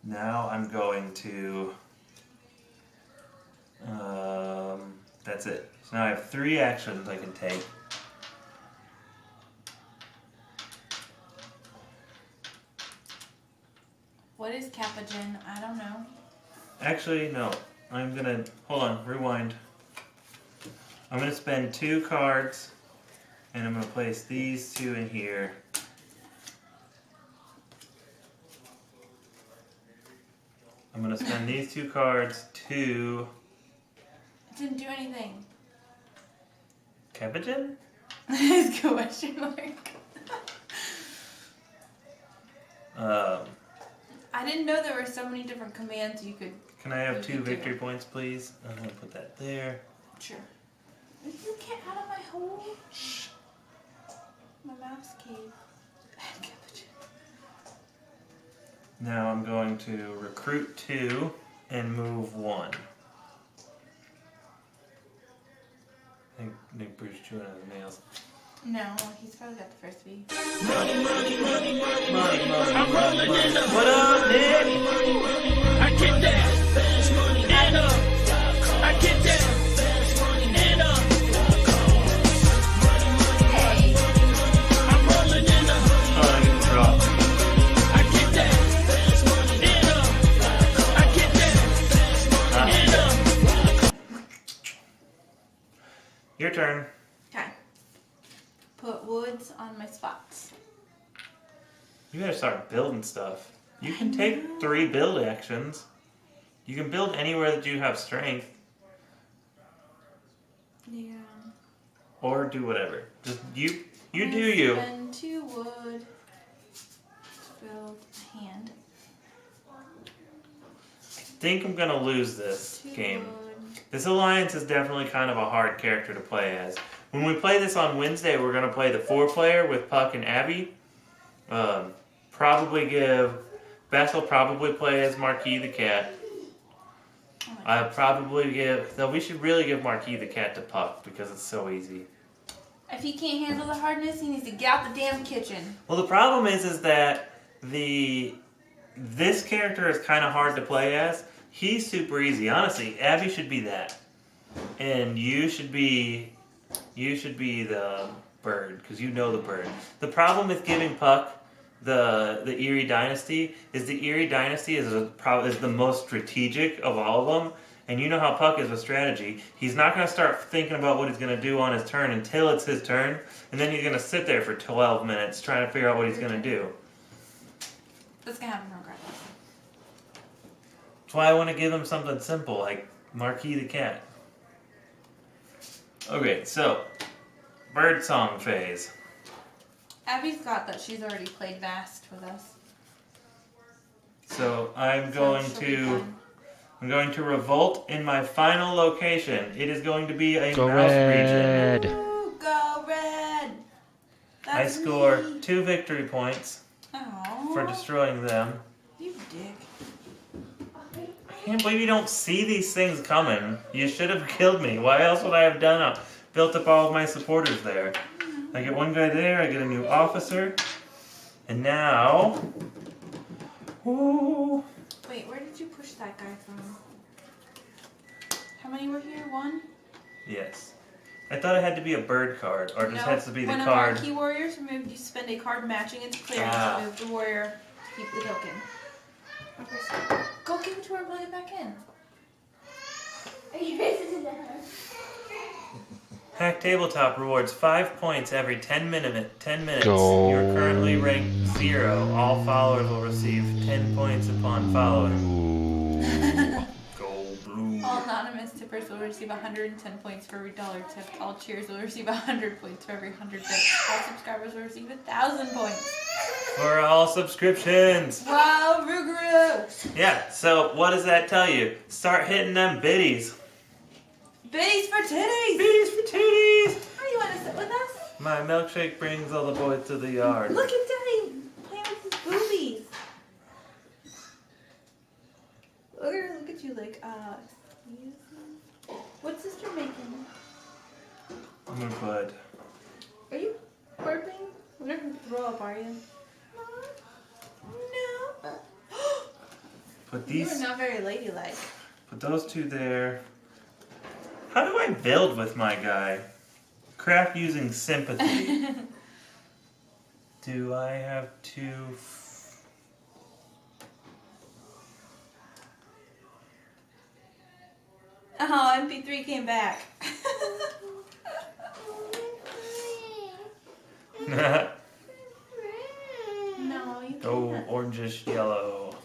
Now I'm going to... that's it. So now I have 3 actions I can take. What is Capogen? I don't know. Actually, no. I'm gonna, hold on, rewind. I'm gonna spend 2 cards, and I'm gonna place these 2 in here. I'm gonna spend these 2 cards to It didn't do anything. Cabogen? It's question mark. I didn't know there were so many different commands you could. Can I have You 2 can do victory it. points, please? I'm gonna put that there. Sure. You get out of my hole. Shh. My mouse cave. Capuchin. Now I'm going to recruit 2 and move 1. I think Bruce chewing on his nails. No, he's probably got the first V. Money. What up, Nick? I get that fast money and up. I get that fast money and up. Hey. I'm rolling in the hood. Oh, I get the drop. I get that fast money and up. I get that fast money and up. Your turn. Okay. Put woods on my spots. You gotta start building stuff. You can take 3 build actions. You can build anywhere that you have strength, Yeah. or do whatever. Just you do you. Spend 2 wood to build a hand. I think I'm gonna lose this 2 game. wood. This alliance is definitely kind of a hard character to play as. When we play this on Wednesday, we're gonna play the 4-player with Puck and Abby. Beth will probably play as Marquis the cat. Oh my I'll probably we should really give Marquis the cat to Puck because it's so easy. If he can't handle the hardness, he needs to get out the damn kitchen. Well, the problem is that this character is kind of hard to play as. He's super easy. Honestly, Abby should be that, and you should be the bird because you know the bird. The problem with giving Puck the Eerie Dynasty is the Eerie Dynasty is the most strategic of all of them. And you know how Puck is with strategy. He's not going to start thinking about what he's going to do on his turn until it's his turn. And then he's going to sit there for 12 minutes trying to figure out what he's going to do. That's gonna happen regardless. That's why I want to give him something simple, like Marquis the Cat. Okay, so, birdsong phase. Abby's got that she's already played Vast with us. So I'm So she'll be fine. going to revolt in my final location. It is going to be a Go mouse red. region. Ooh, go red! I That's score me. 2 victory points Aww. for destroying them. You dick. I can't believe you don't see these things coming. You should have killed me. Why else would I have built up all of my supporters there? I get one guy there, I get a new officer, and now... Ooh. Wait, where did you push that guy from? How many were here? 1? Yes. I thought it had to be a bird card, or just has to be the When card. a marquee warriors removed, you spend a card matching its clearance to move the warrior. Keep the token. Okay, so go give it to her and plug it back in. Are you ready to do that? Hack Tabletop rewards 5 points every 10 minutes. Go. You're currently ranked 0. All followers will receive 10 points upon following. Go blue. All anonymous tippers will receive 110 points for every $1 tipped. All cheers will receive 100 points for every 100 bits. All subscribers will receive 1,000 points. For all subscriptions. Wow, Ruguru! Yeah, so what does that tell you? Start hitting them biddies. Biddies for titties! Biddies for titties! Where do you want to sit with us? My milkshake brings all the boys to the yard. Look at Daddy playing with his boobies. Look at you like, excuse me? What's sister making? I'm bud. Are you burping? We're not going to throw up, are you? No. Put You are these. not very ladylike. Put those 2 there. How do I build with my guy? Craft using sympathy. Do I have to? Oh, MP3 came back. No, you can't. Go orangish yellow.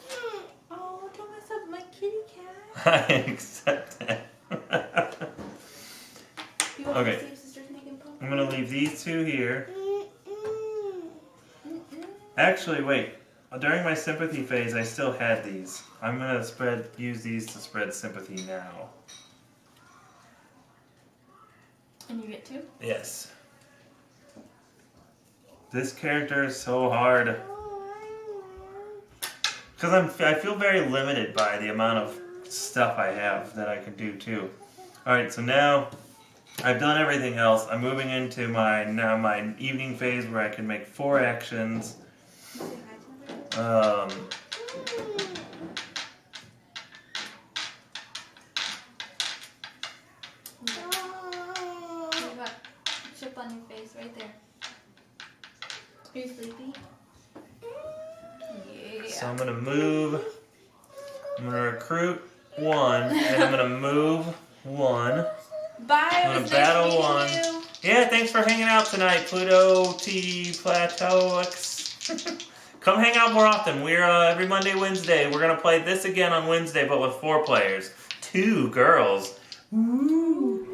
Oh, don't mess up my kitty cat. I accept that. You want Okay. to see if sister's making pop? I'm gonna leave these 2 here. Actually, wait. During my sympathy phase, I still had these. I'm gonna use these to spread sympathy now. And you get 2? Yes. This character is so hard. Because I feel very limited by the amount of stuff I have that I can do too. Alright, so now I've done everything else. I'm moving into my evening phase where I can make 4 actions. Oh, you got a chip on your face right there. Are you sleepy? Yeah. So I'm gonna move. I'm gonna recruit 1, and I'm gonna move 1. Bye. I'm It gonna was battle nice 1. meeting you. Yeah, thanks for hanging out tonight, Pluto T Plateau X. Come hang out more often. We're every Monday, Wednesday. We're gonna play this again on Wednesday, but with 4 players, 2 girls. Woo.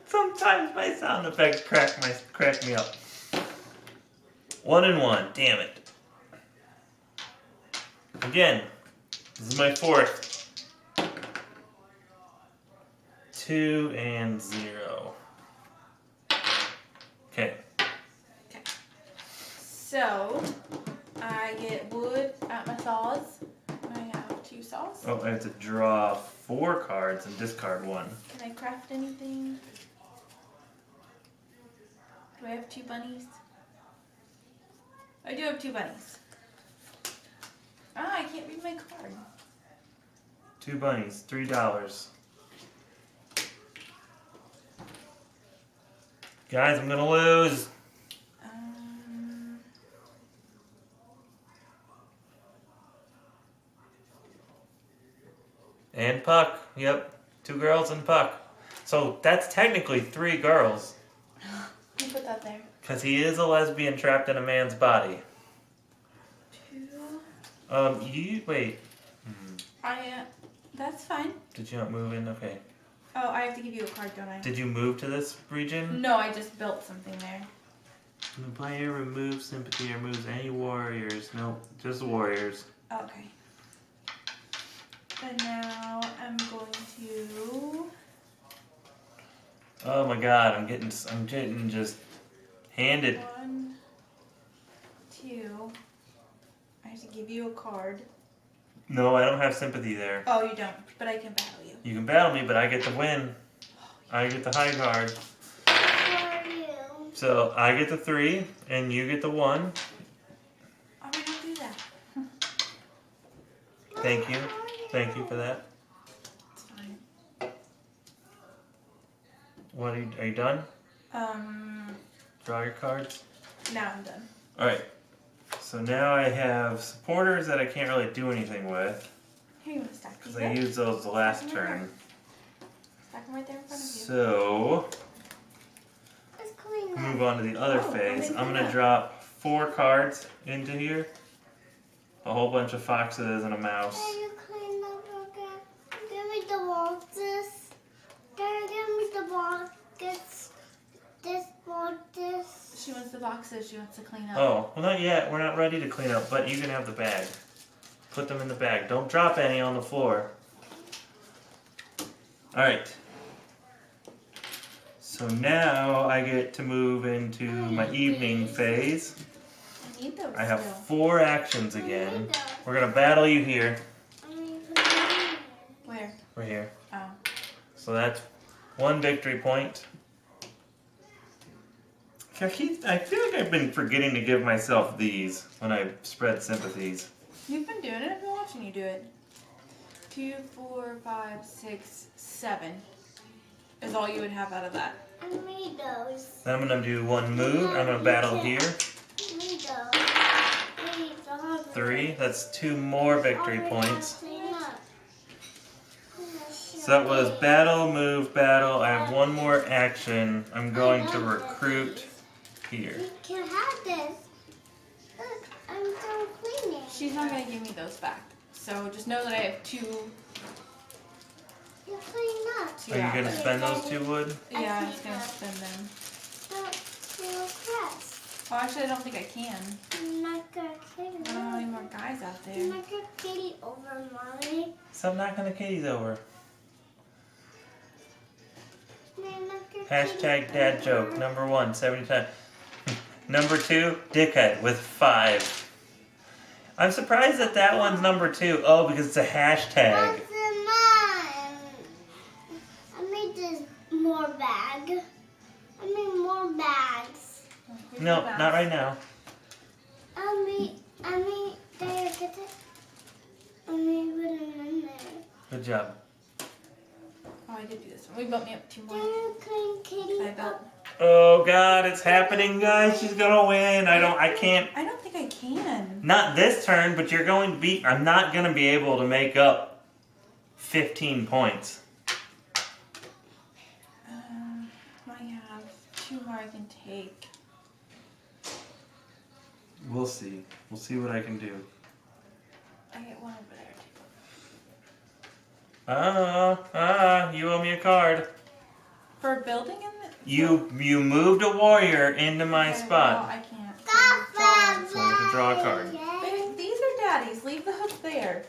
Sometimes my sound effects crack me up. 1 and 1. Damn it. Again, this is my 4th. 2 and 0. Okay. Okay. So, I get wood at my saws. I have 2 saws. Oh, I have to draw 4 cards and discard 1. Can I craft anything? Do I have 2 bunnies? I do have 2 bunnies. Ah, I can't read my card. 2 bunnies, $3. Guys, I'm gonna lose. And Puck. Yep. 2 girls and Puck. So that's technically 3 girls. You put that there. Because he is a lesbian trapped in a man's body. 2. Wait. That's fine. Did you not move in? Okay. Oh, I have to give you a card, don't I? Did you move to this region? No, I just built something there. The player removes sympathy or removes any warriors. Nope, just warriors. Okay. And now I'm going to. Oh my god, I'm getting just handed. 1, 2. I have to give you a card. No, I don't have sympathy there. Oh, you don't, but I can battle you. You can battle me, but I get the win. I get the high card. For you. So I get the 3, and you get the 1. Oh, we don't do that. Thank you. Thank you for that. It's fine. What are you done? Draw your cards. Now I'm done. Alright. So now I have supporters that I can't really do anything with. Here, you want to stack these Because I up? used those the last turn. Stack them right there in front of you. So, Let's clean up. move on to the other Oh, phase. okay, I'm going yeah. to drop 4 cards into here. A whole bunch of foxes and a mouse. Can you clean up again? Give me the boxes. Can you give me the boxes? This boxes. She wants the boxes. She wants to clean up. Oh, well not yet. We're not ready to clean up, but you can have the bag. Put them in the bag. Don't drop any on the floor. Alright. So now I get to move into my evening phase. I need those I have still. 4 actions again. We're going to battle you here. Where? We're here. Oh. So that's 1 victory point. I feel like I've been forgetting to give myself these when I spread sympathies. You've been doing it. I've been watching you do it. 2, 4, 5, 6, 7 is all you would have out of that. I made those. Then I'm going to do 1 move. I'm going to battle here. I made those. 3. That's 2 more victory points. Clean up. So that was battle, move, battle. I have 1 more action. I'm going to recruit here. You can have this. Look, I'm done cleaning. She's not going to give me those back. So just know that I have 2. You clean up. Are you going to spend those 2 wood? Yeah, I'm just going to spend them. Don't press. Oh, actually, I don't think I can. I'm not gonna clean I don't have any more guys out I'm there. not gonna kitty over, Mommy. Stop knocking the kitties over. I'm not gonna Hashtag kitty dad over. joke. Number 1, 70 times. Number 2, dickhead with 5. I'm surprised that that one's number 2. Oh, because it's a hashtag. What's in mine? I made this more bag. I made more bags. Here's No, the not mouse. right now. There, get it? I made it in there. Good job. Oh, I did do this one. We bumped me up 2 Can more. you clean kitty I built. up? Oh God, it's happening, guys. She's gonna win. I can't. I don't think I can. Not this turn, but you're going to be. I'm not gonna be able to make up 15 points. I have 2 more I can take. We'll see. We'll see what I can do. I get 1 over there too. You owe me a card. For building in the. You moved a warrior into my Okay, spot. well, I can't. Stop So I get to draw a card. Baby, these are daddy's. Leave the hook there.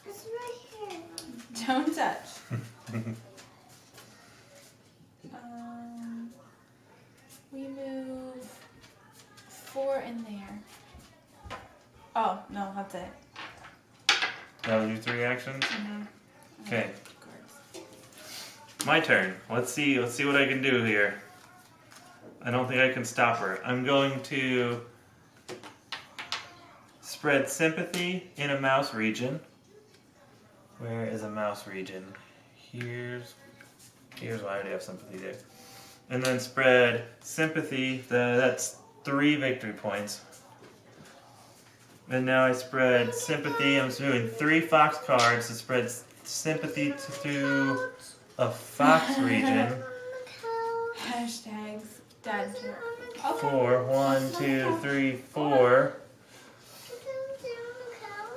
It's right here. Don't touch. We move 4 in there. Oh, no, that's it. That was your 3 actions. Mm-hmm. Okay, Cards. my turn. Let's see what I can do here. I don't think I can stop her. I'm going to spread sympathy in a mouse region. Where is a mouse region? Here's why I already have sympathy there. And then spread sympathy. That's 3 victory points. And now I spread sympathy. I'm doing 3 fox cards to spread sympathy to a fox region. Hashtags dad joke. 4. 1, 2, 3, 4.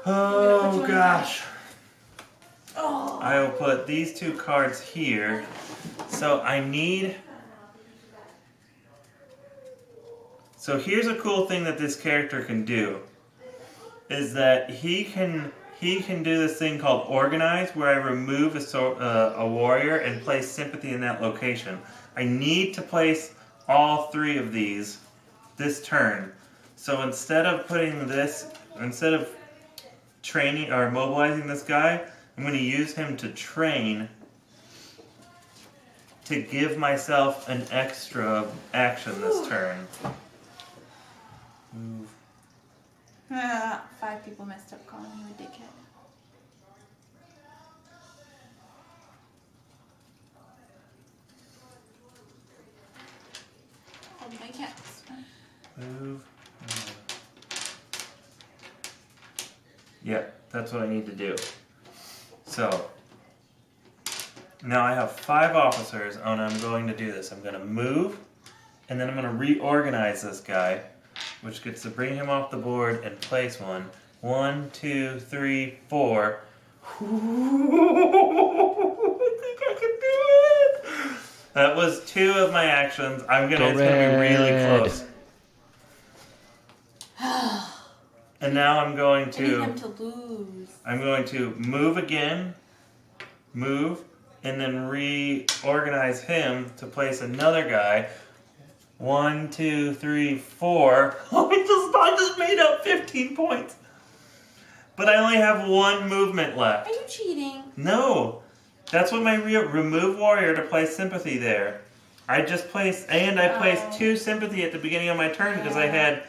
Oh gosh. Oh. I will put these 2 cards here. So I need So here's a cool thing that this character can do. Is that he can do this thing called organize, where I remove a warrior and place sympathy in that location. I need to place all 3 of these this turn. So instead of training or mobilizing this guy, I'm going to use him to train to give myself an extra action this turn. Move. 5 people messed up calling you a dickhead. Oh, my cats. Move. Yeah, that's what I need to do. So, now I have 5 officers, and I'm going to do this. I'm going to move, and then I'm going to reorganize this guy, which gets to bring him off the board and place one. 1, 2, 3, 4. I think I can do it! That was 2 of my actions. It's going to be really close. And now I'm going I need to... him to lose. I'm going to move again, move, and then reorganize him to place another guy. 1, 2, 3, 4. I just made up 15 points. But I only have 1 movement left. Are you cheating? No. That's what my remove warrior to place sympathy there. I just placed, and I placed 2 sympathy at the beginning of my turn because I had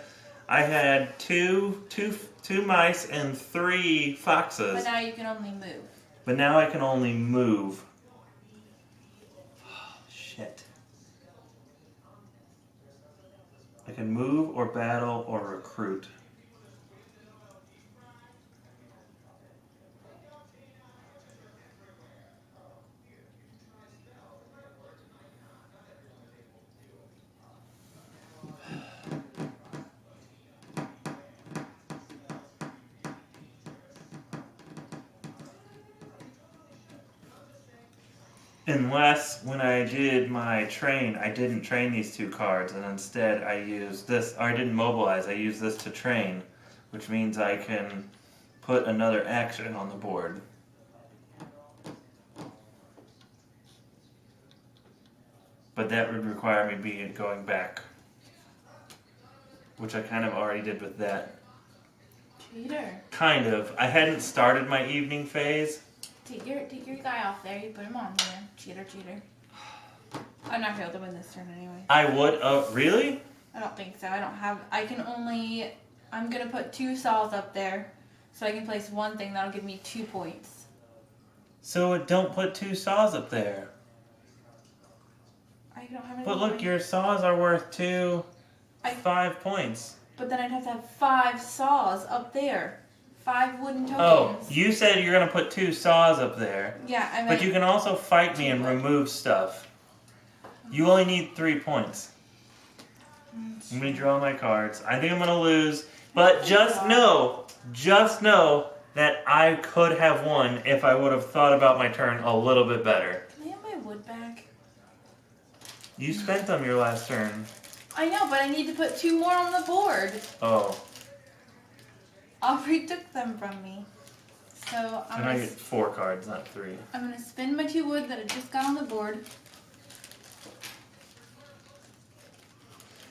two mice and 3 foxes. But now you can only move. But now I can only move. Oh, shit. I can move or battle or recruit. Unless when I did my train, I didn't train these 2 cards, and instead I used this, or I didn't mobilize, I used this to train, which means I can put another action on the board. But that would require me going back, which I kind of already did with that. Cheater. Kind of. I hadn't started my evening phase. Take your guy off there. You put him on there. Cheater. I'm not going to win this turn anyway. I would. Really? I don't think so. I'm going to put 2 saws up there so I can place 1 thing that'll give me 2 points. So don't put 2 saws up there. I don't have any But look, points. your saws are worth 5 points. But then I'd have to have 5 saws up there. 5 wooden tokens. Oh, you said you're going to put 2 saws up there. Yeah, I meant... But you can also fight me and remove stuff. You only need 3 points. I'm going to draw my cards. I think I'm going to lose. But just know that I could have won if I would have thought about my turn a little bit better. Can I have my wood back? You spent them your last turn. I know, but I need to put 2 more on the board. Oh. Aubrey took them from me. So And I get 4 cards, not 3. I'm going to spin my 2 wood that I just got on the board.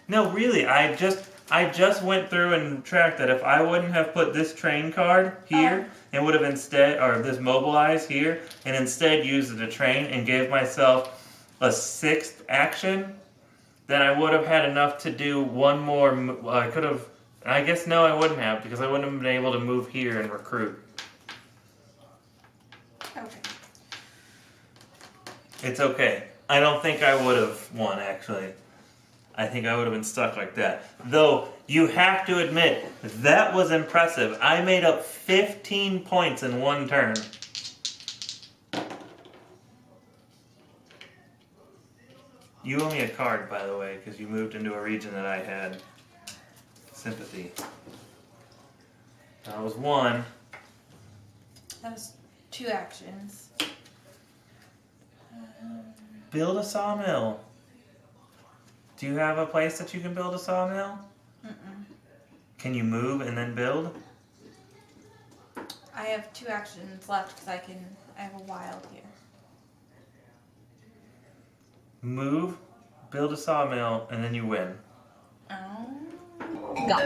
No, really, I just went through and tracked that if I wouldn't have put this train card here and would have instead, or this mobilize here, and instead used it to train and gave myself a 6th action, then I would have had enough to do 1 more. I could have. I guess no, I wouldn't have, because I wouldn't have been able to move here and recruit. Okay. It's okay. I don't think I would have won, actually. I think I would have been stuck like that. Though, you have to admit, that was impressive. I made up 15 points in 1 turn. You owe me a card, by the way, because you moved into a region that I had sympathy. That was 1. That was 2 actions. Build a sawmill. Do you have a place that you can build a sawmill? Can you move and then build? I have 2 actions left because I have a wild here. Move, build a sawmill, and then you win. Oh. Go.